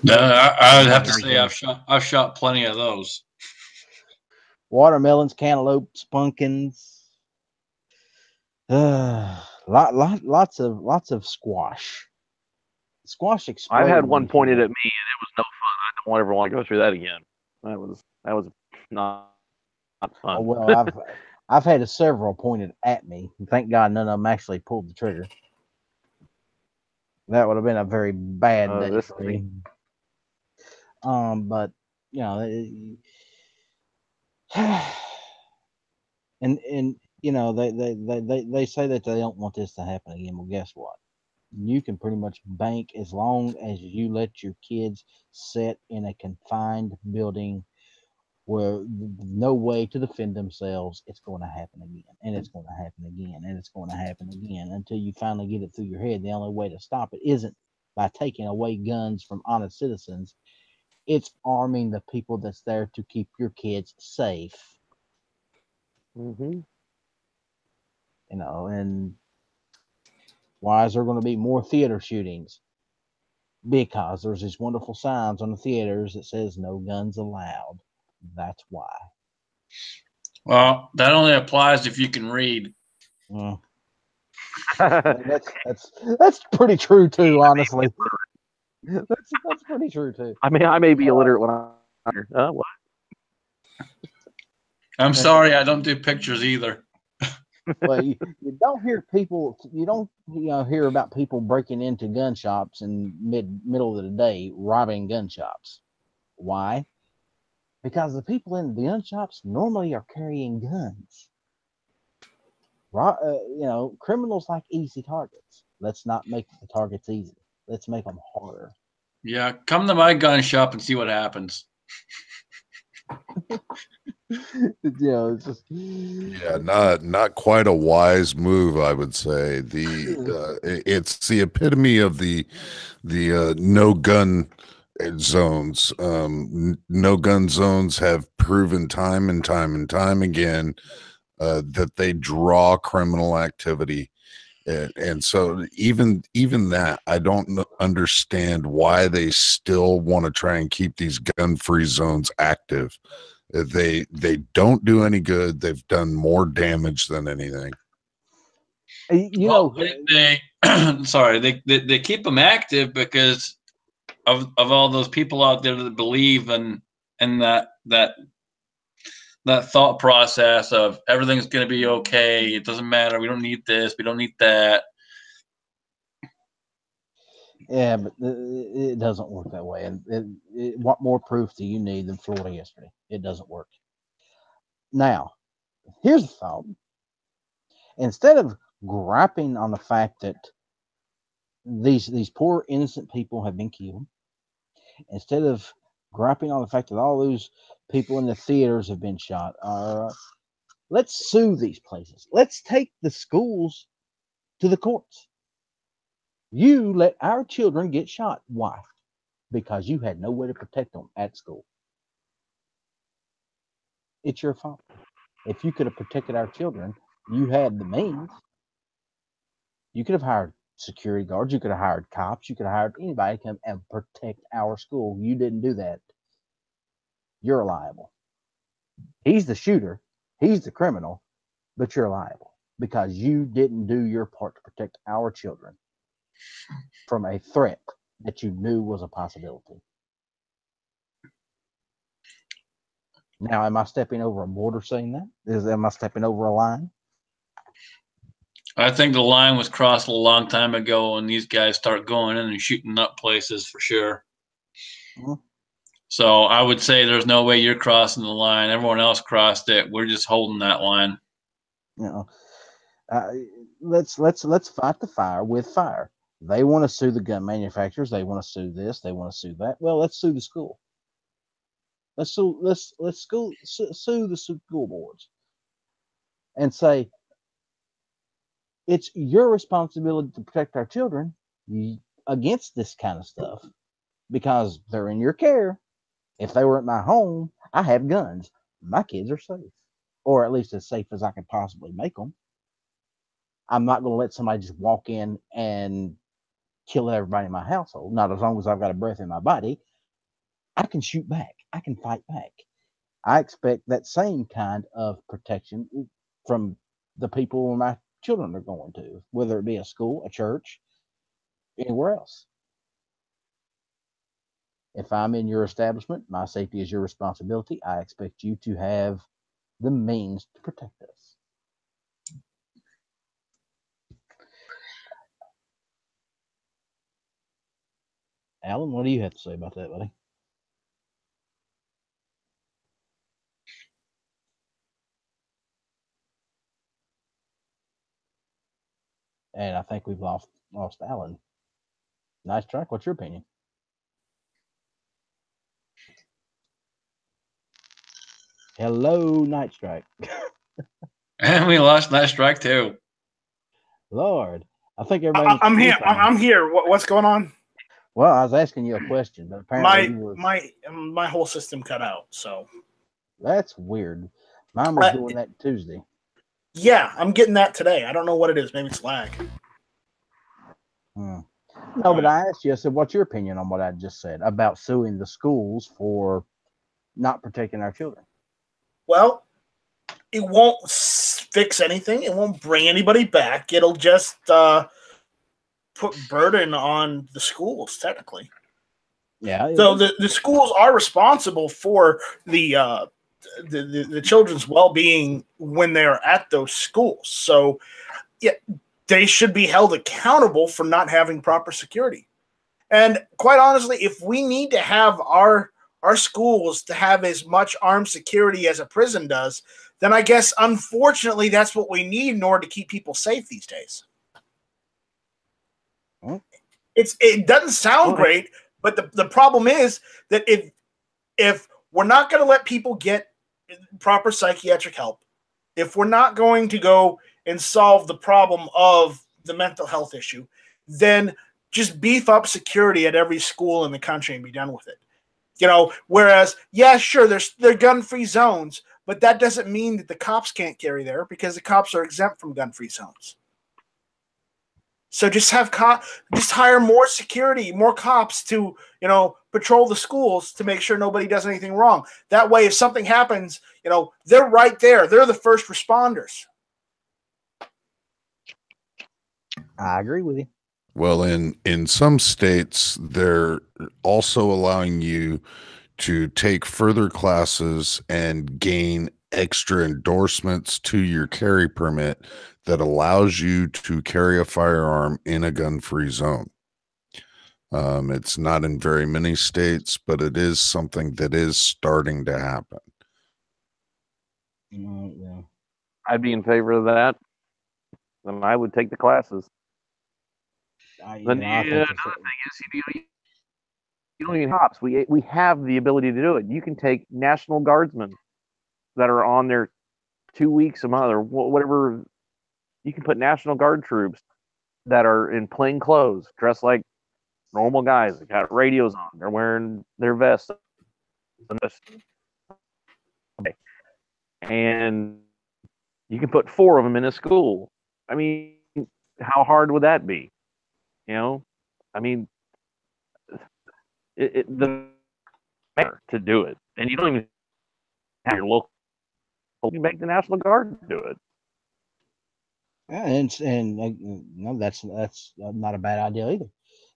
No, I would have to say I've shot plenty of those. Watermelons, cantaloupes, pumpkins, lots of squash. Squash exploded. I've had one pointed at me, and it was no fun. I don't ever want to go through that again. That was not fun. Oh, well, I've had several pointed at me. Thank God none of them actually pulled the trigger. That would have been a very bad day for me. But and they say that they don't want this to happen again. Well, guess what? You can pretty much bank as long as you let your kids sit in a confined building where no way to defend themselves. It's going to happen again, and it's going to happen again, and it's going to happen again until you finally get it through your head. The only way to stop it isn't by taking away guns from honest citizens. It's arming the people that's there to keep your kids safe. Mm-hmm. And why is there going to be more theater shootings? Because there's these wonderful signs on the theaters that says no guns allowed. That's why. Well, that only applies if you can read. That's pretty true too, honestly. That's pretty true too. I mean, I may be illiterate when I'm what? I'm sorry, I don't do pictures either. Well, you don't hear people. You don't hear about people breaking into gun shops in middle of the day, robbing gun shops. Why? Because the people in the gun shops normally are carrying guns. Criminals like easy targets. Let's not make the targets easy. Let's make them harder. Yeah, come to my gun shop and see what happens. It's just not quite a wise move, I would say. It's the epitome of the no gun zones. No gun zones have proven time and time again that they draw criminal activity. And so even that, I don't understand why they still want to try and keep these gun-free zones active. They don't do any good. They've done more damage than anything. They they keep them active because of all those people out there that believe in that thought process of everything's going to be okay. It doesn't matter. We don't need this. We don't need that. Yeah, but it doesn't work that way. And what more proof do you need than Florida yesterday? It doesn't work. Now, here's the thought. Instead of griping on the fact that these poor innocent people have been killed, instead of griping on the fact that all those people in the theaters have been shot, let's sue these places. Let's take the schools to the courts. You let our children get shot. Why? Because you had no way to protect them at school. It's your fault. If you could have protected our children, you had the means. You could have hired security guards. You could have hired cops. You could have hired anybody to come and protect our school. You didn't do that. you're liable. He's the shooter, he's the criminal, but you're liable because you didn't do your part to protect our children from a threat that you knew was a possibility. Now, am I stepping over a border saying that? Am I stepping over a line? I think the line was crossed a long time ago, and these guys start going in and shooting up places for sure. Mm-hmm. So I would say there's no way you're crossing the line. Everyone else crossed it. We're just holding that line. You know, let's fight the fire with fire. They want to sue the gun manufacturers. They want to sue this. They want to sue that. Well, let's sue the school. Let's sue the school boards and say it's your responsibility to protect our children against this kind of stuff because they're in your care. If they were at my home, I have guns. My kids are safe, or at least as safe as I can possibly make them. I'm not going to let somebody just walk in and kill everybody in my household. Not as long as I've got a breath in my body. I can shoot back. I can fight back. I expect that same kind of protection from the people where my children are going to, whether it be a school, a church, anywhere else. If I'm in your establishment, my safety is your responsibility. I expect you to have the means to protect us. Alan, what do you have to say about that, buddy? And I think we've lost Alan. Nice track. What's your opinion? Hello, Night Strike. And we lost Night Strike too. Lord, I think everybody. I'm here. I'm here. What's going on? Well, I was asking you a question, but apparently my whole system cut out. So that's weird. Mine was doing that Tuesday. Yeah, I'm getting that today. I don't know what it is. Maybe it's lag. No, but I asked you. I said, "What's your opinion on what I just said about suing the schools for not protecting our children?" Well, it won't fix anything. It won't bring anybody back. It'll just put burden on the schools, technically. Yeah. So the schools are responsible for the children's well-being when they're at those schools. So, yeah, they should be held accountable for not having proper security. And quite honestly, if we need to have our schools to have as much armed security as a prison does, then I guess, unfortunately, that's what we need in order to keep people safe these days. It doesn't sound great, but the problem is that if we're not going to let people get proper psychiatric help, if we're not going to go and solve the problem of the mental health issue, then just beef up security at every school in the country and be done with it. You know, whereas, yeah, sure, they're gun-free zones, but that doesn't mean that the cops can't carry there because the cops are exempt from gun-free zones. So just hire more security, more cops to, patrol the schools to make sure nobody does anything wrong. That way, if something happens, they're right there. They're the first responders. I agree with you. Well, in some states, they're also allowing you to take further classes and gain extra endorsements to your carry permit that allows you to carry a firearm in a gun-free zone. It's not in very many states, but it is something that is starting to happen. Yeah. I'd be in favor of that, and I would take the classes. Another thing is, you don't need cops. We have the ability to do it. You can take National Guardsmen that are on there 2 weeks a month or whatever. You can put National Guard troops that are in plain clothes, dressed like normal guys. They got radios on. They're wearing their vests. And you can put 4 of them in a school. I mean, how hard would that be? I mean, the matter to do it, and you don't even Have your local, you make the National Guard do it. Yeah, no, that's not a bad idea either.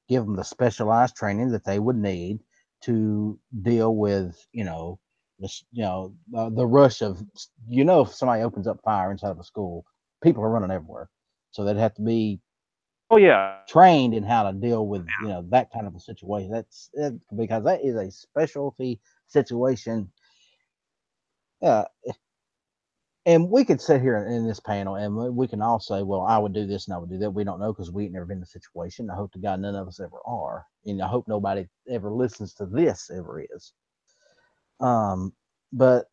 Give them the specialized training that they would need to deal with, the rush of, if somebody opens up fire inside of a school, people are running everywhere, so they'd have to be Oh yeah, trained in how to deal with, that kind of a situation. Because that is a specialty situation. Yeah. And we could sit here in this panel and we can all say, well, I would do this and I would do that. We don't know because we ain't never been in the situation. I hope to God none of us ever are. And I hope nobody ever listens to this ever is. But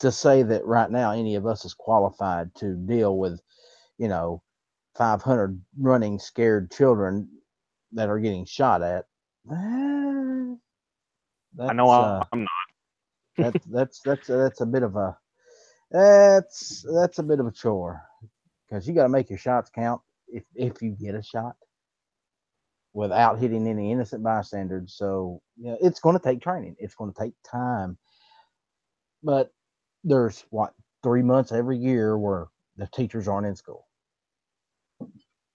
to say that right now any of us is qualified to deal with, 500 running scared children that are getting shot at, I know I'm not. that's a bit of a that's a bit of a chore because you got to make your shots count if you get a shot without hitting any innocent bystanders. So it's going to take training. It's going to take time. But there's 3 months every year where the teachers aren't in school.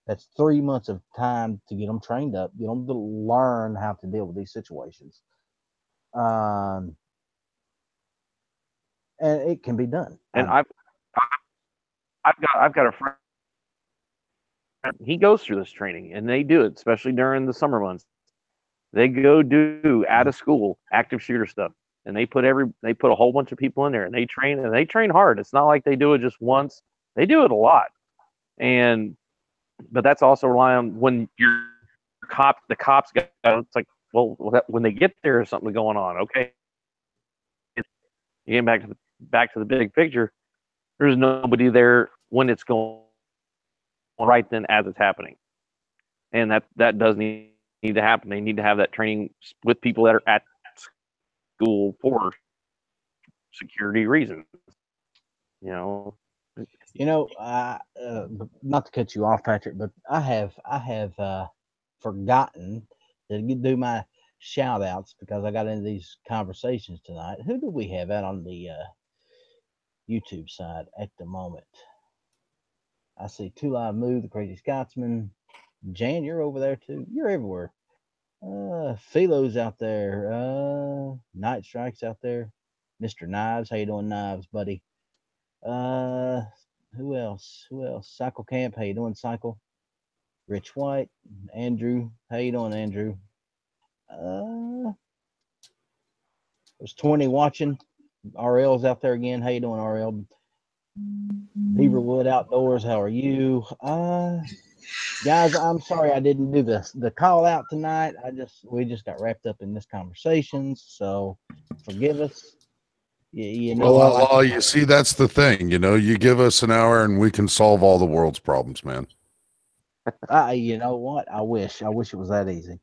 That's 3 months of time to get them trained up, get them to learn how to deal with these situations. And it can be done. And I've got a friend. He goes through this training, and they do it, especially during the summer months. They go do out of school active shooter stuff, and they put a whole bunch of people in there, and they train hard. It's not like they do it just once; they do it a lot. But that's also relying on when the cops got. It's like, well, when they get there, something going on. Okay, getting back to the big picture. There's nobody there when it's going right then as it's happening, and that does need to happen. They need to have that training with people that are at school for security reasons. Not to cut you off, Patrick, but I have forgotten to do my shout outs because I got into these conversations tonight. Who do we have out on the YouTube side at the moment? I see Two Live Move, the Crazy Scotsman. Jan, you're over there too. You're everywhere. Philo's out there. Night Strike's out there. Mr. Knives, how you doing, Knives, buddy? Who else? Cycle Camp, how you doing, Cycle? Rich White, Andrew, how you doing, Andrew? There's 20 watching. RL's out there again. How you doing, RL? Beaverwood Outdoors, how are you? Guys, I'm sorry I didn't do the call out tonight. We just got wrapped up in this conversation, so forgive us. Well, you see, that's the thing. You give us an hour and we can solve all the world's problems, man. You know what? I wish it was that easy.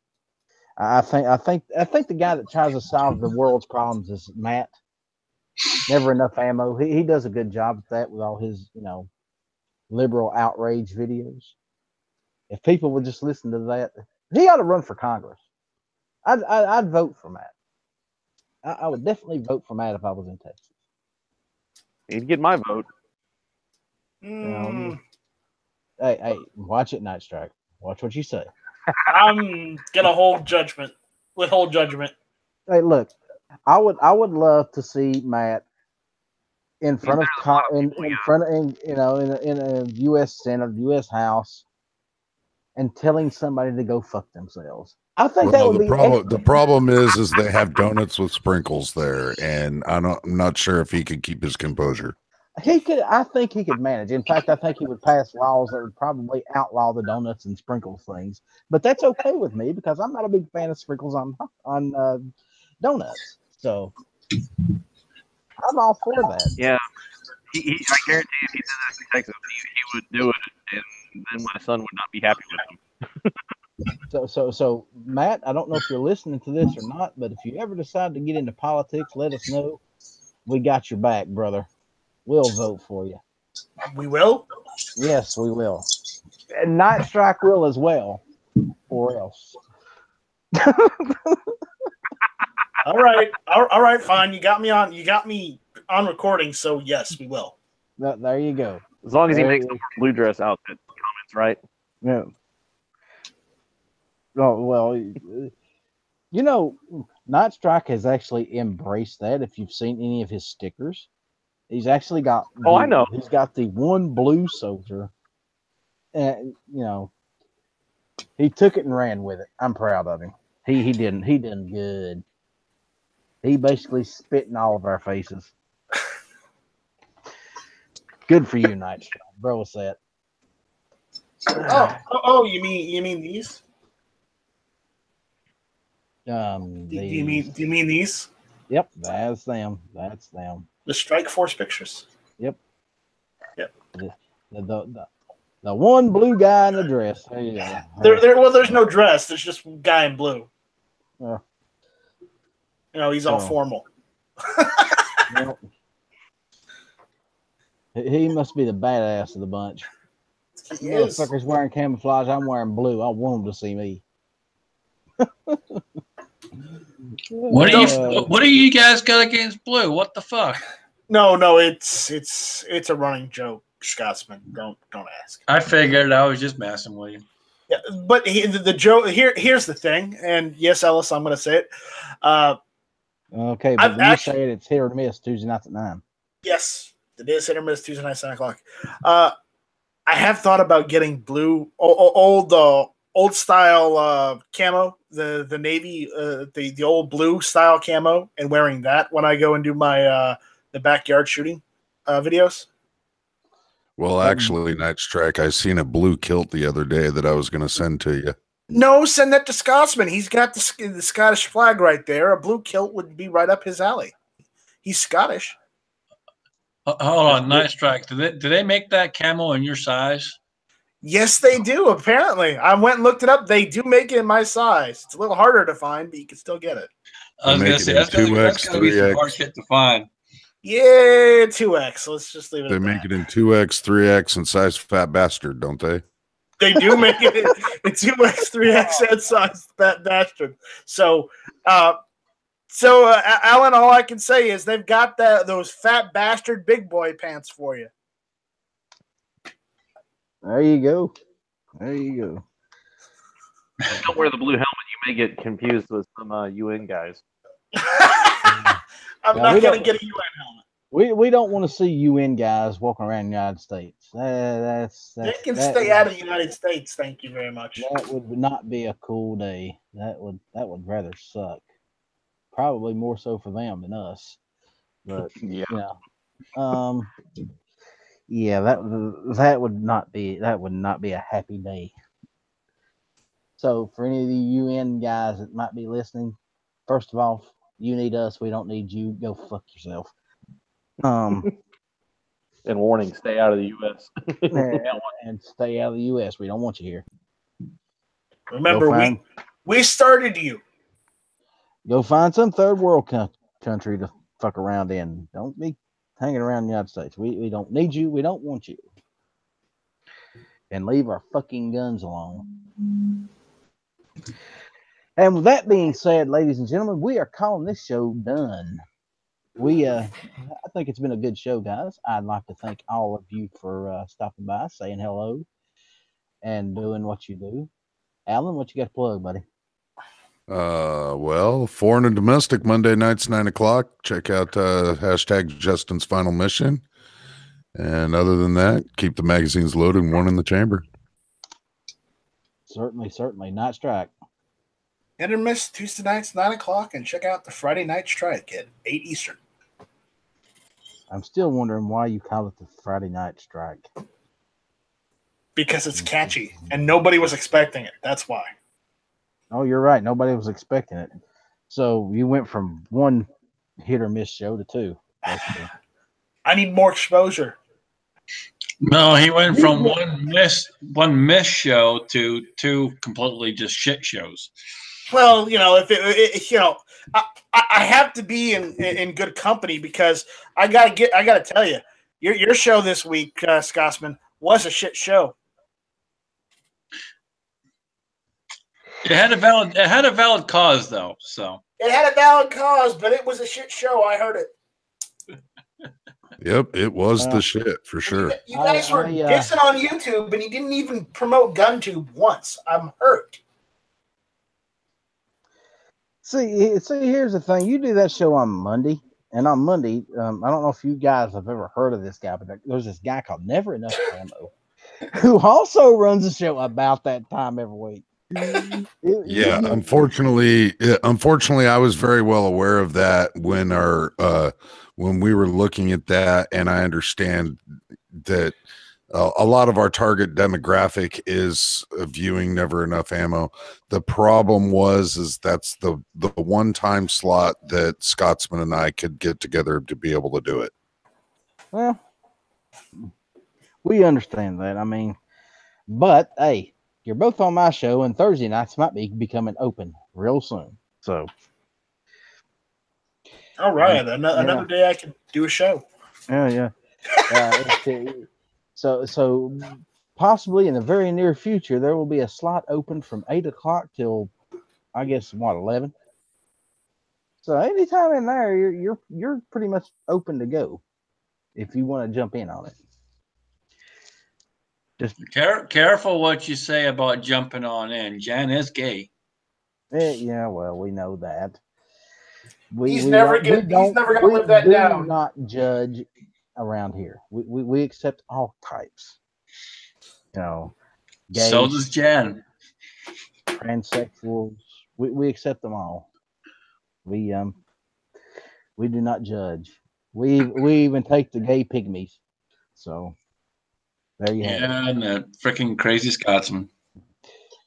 I think the guy that tries to solve the world's problems is Matt. Never enough ammo. He does a good job at that with all his liberal outrage videos. If people would just listen to that, he ought to run for Congress. I'd vote for Matt. I would definitely vote for Matt if I was in Texas. He'd get my vote. Hey, watch it, Night Strike. Watch what you say. I'm gonna withhold judgment. Hey, look, I would love to see Matt in front of in a U.S. Senate, U.S. House, and telling somebody to go fuck themselves. I think that would be the problem is they have donuts with sprinkles there, and I'm not sure if he could keep his composure. I think he could manage. In fact, I think he would pass laws that would probably outlaw the donuts and sprinkles things. But that's okay with me because I'm not a big fan of sprinkles on donuts. So I'm all for that. Yeah, I guarantee if he did that in Texas, he would do it, and then my son would not be happy with him. So Matt, I don't know if you're listening to this or not, but if you ever decide to get into politics, let us know. We got your back, brother. We'll vote for you. We will? Yes, we will. And Night Strike will as well, or else. All right, fine. You got me on recording, so yes, we will. There you go. As long as he makes the blue dress outfit comments, right? Yeah. Oh well, you know, Night Strike has actually embraced that. If you've seen any of his stickers, he's actually got. I know. He's got the one blue soldier, and you know, he took it and ran with it. I'm proud of him. He didn't. He done good. He basically spit in all of our faces. Good for you, Night Strike, bro. What's that? Oh, you mean these? Do you mean these? Yep, that's them. That's them. The Strike Force pictures. Yep. Yep. The one blue guy in the dress. There you go. There's no dress. There's just guy in blue. He's all formal. Well, he must be the badass of the bunch. Motherfuckers wearing camouflage. I'm wearing blue. I want them to see me. What do you guys got against blue? What the fuck? No, it's a running joke, Scotsman. Don't ask. I figured. I was just messing with you. Yeah, but the joke here's the thing, and yes, Ellis, I'm going to say it. Okay, but when you say it's hit or miss Tuesday nights at 9. Yes, it is hit or miss Tuesday nights at 9 o'clock. I have thought about getting blue, old style camo, the navy, the old blue style camo, and wearing that when I go and do my the backyard shooting videos. Well, actually, Night Strike, I seen a blue kilt the other day that I was going to send to you. No, send that to Scotsman. He's got the Scottish flag right there. A blue kilt would be right up his alley. He's Scottish. Hold on, Night Strike. Do they make that camo in your size? Yes, they do. Apparently, I went and looked it up. They do make it in my size. It's a little harder to find, but you can still get it. I was going to say that's going to be some hard shit to find. Yeah, 2X. Let's just leave it. They make it in 2X, 3X, and size fat bastard, don't they? They do make it in 2X, 3X, and size fat bastard. So, Alan, all I can say is they've got those fat bastard big boy pants for you. There you go. There you go. Don't wear the blue helmet. You may get confused with some UN guys. I'm not going to get a UN helmet. We don't want to see UN guys walking around the United States. They can stay out of the United States. Thank you very much. That would not be a cool day. That would rather suck. Probably more so for them than us. But yeah. Yeah, that would not be a happy day. So for any of the UN guys that might be listening, first of all, you need us. We don't need you. Go fuck yourself. And warning: stay out of the U.S. and stay out of the U.S. We don't want you here. Remember, we started you. Go find some third world country to fuck around in. Don't be hanging around the United States. We don't need you. We don't want you. And leave our fucking guns alone. And with that being said, ladies and gentlemen, we are calling this show done. I think it's been a good show, guys. I'd like to thank all of you for stopping by, saying hello, and doing what you do. Alan, what you got to plug, buddy? Well, foreign and domestic Monday nights, 9 o'clock. Check out hashtag Justin's Final Mission. And other than that, keep the magazines loaded and one in the chamber. Certainly. Night Strike. Hit or miss Tuesday nights, 9 o'clock, and check out the Friday Night Strike at 8 Eastern. I'm still wondering why you call it the Friday Night Strike. Because it's catchy, and nobody was expecting it. That's why. Oh, you're right. Nobody was expecting it. So you went from one hit or miss show to two. I need more exposure. No, he went from one miss show to two completely just shit shows. Well, I have to be in good company because I gotta tell you, your show this week, Scotsman, was a shit show. It had a valid cause though, so It had a valid cause, but it was a shit show. I heard it. Yep, it was the shit for sure. You guys were dissing on YouTube, and you didn't even promote GunTube once. I'm hurt. See, here's the thing. You do that show on Monday, and on Monday, I don't know if you guys have ever heard of this guy, but there's this guy called Never Enough Ammo, who also runs a show about that time every week. Yeah, unfortunately, I was very well aware of that when we were looking at that, and I understand that a lot of our target demographic is viewing Never Enough Ammo. The problem is that's the one time slot that Scotsman and I could get together to be able to do it. Well, we understand that. I mean, but hey, you're both on my show, and Thursday nights might be becoming open real soon. So, all right, another day I can do a show. Yeah. So possibly in the very near future, there will be a slot open from 8 o'clock till, I guess, 11. So anytime in there, you're pretty much open to go if you want to jump in on it. Just careful what you say about jumping on in. Jan is gay. Yeah, well, we know that. He's never going to live that down. We do not judge around here. We accept all types. Gays, so does Jan. Transsexuals. We accept them all. We do not judge. We even take the gay pygmies. So there you have it. Yeah, and the freaking crazy Scotsman.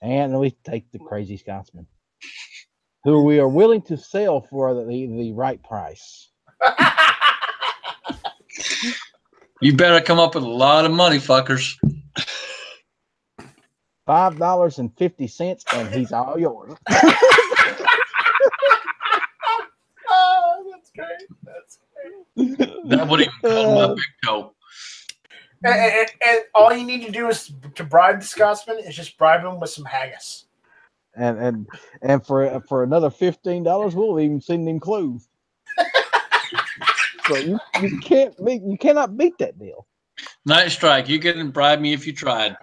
And we take the crazy Scotsman, who we are willing to sell for the right price. You better come up with a lot of money, fuckers. $5.50, and he's all yours. Oh, that's great. That's great. That would even cut my big toe. And all you need to do is to bribe the Scotsman is just bribe him with some haggis. And for another $15, we'll even send him clothes. So you cannot beat that deal. Night Strike, you couldn't bribe me if you tried.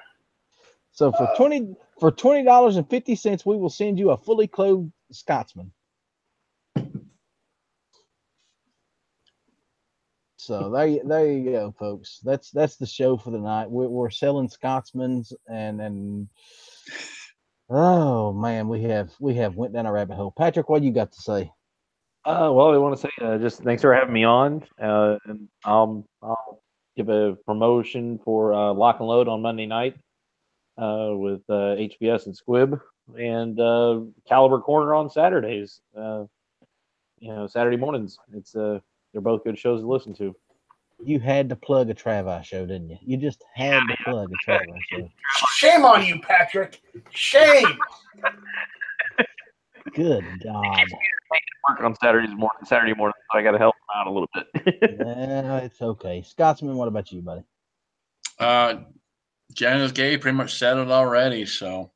So for $20.50, we will send you a fully clothed Scotsman. So there you go, folks. That's the show for the night. We're selling Scotsmans, and oh man, we have went down a rabbit hole. Patrick, what you got to say? Well, I want to say just thanks for having me on, and I'll give a promotion for Lock and Load on Monday night with HBS and Squib, and Caliber Corner on Saturdays. Saturday mornings. It's they're both good shows to listen to. You had to plug a Travi show, didn't you? You just had to plug a Travi show. Shame on you, Patrick. Shame. Good God. Work on Saturday morning, so I got to help them out a little bit. Yeah, it's okay. Scotsman, what about you, buddy? Janice Gay pretty much said it already, so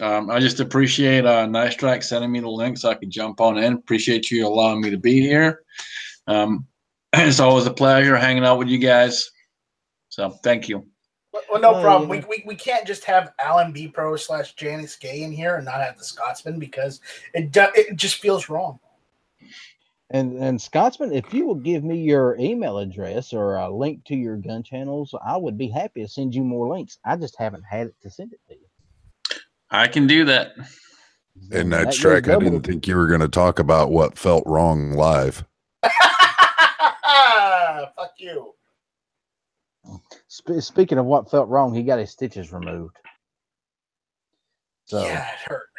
I just appreciate Nice Strike sending me the link so I could jump on in. Appreciate you allowing me to be here. It's always a pleasure hanging out with you guys. So thank you. Well, no problem. Yeah. We can't just have Alan B. Pro / Janice Gay in here and not have the Scotsman because it just feels wrong. And Scotsman, if you will give me your email address or a link to your gun channels, I would be happy to send you more links. I just haven't had it to send it to you. I can do that. And Night Strike, I didn't think you were going to talk about what felt wrong live. Fuck you. Speaking of what felt wrong, he got his stitches removed. So yeah, it hurt.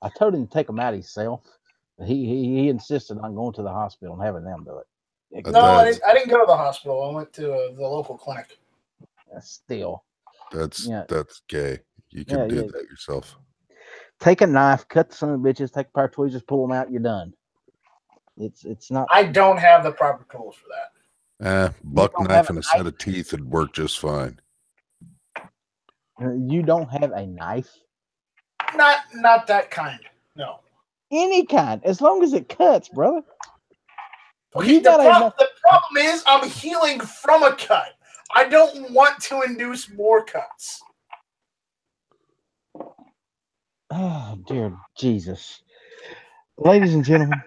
I told him to take them out himself. He insisted on going to the hospital and having them do it. No, I didn't go to the hospital. I went to the local clinic. Still. That's gay. You can do that yourself. Take a knife, cut the son of bitches, take a pair of tweezers, pull them out, you're done. It's not. I don't have the proper tools for that. Buck knife and a set of teeth would work just fine. You don't have a knife? Not that kind. No. Any kind, as long as it cuts, brother. Okay, the problem is I'm healing from a cut. I don't want to induce more cuts. Oh, dear Jesus. Ladies and gentlemen.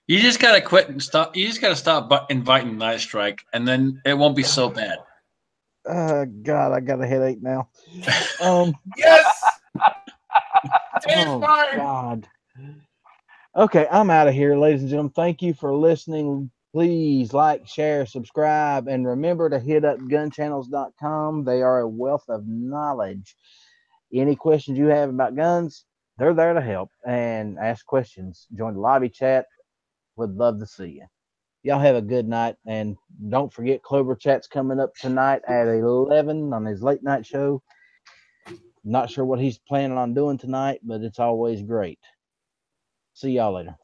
You just gotta quit and stop. You just gotta stop inviting Night Strike, and then it won't be so bad. God, I got a headache now. Yes. Oh God. Okay, I'm out of here, ladies and gentlemen. Thank you for listening. Please like, share, subscribe, and remember to hit up gunchannels.com. They are a wealth of knowledge. Any questions you have about guns, they're there to help and ask questions. Join the lobby chat. Would love to see you. Y'all have a good night, and don't forget Clover Chat's coming up tonight at 11 on his late night show. Not sure what he's planning on doing tonight, but it's always great. See y'all later.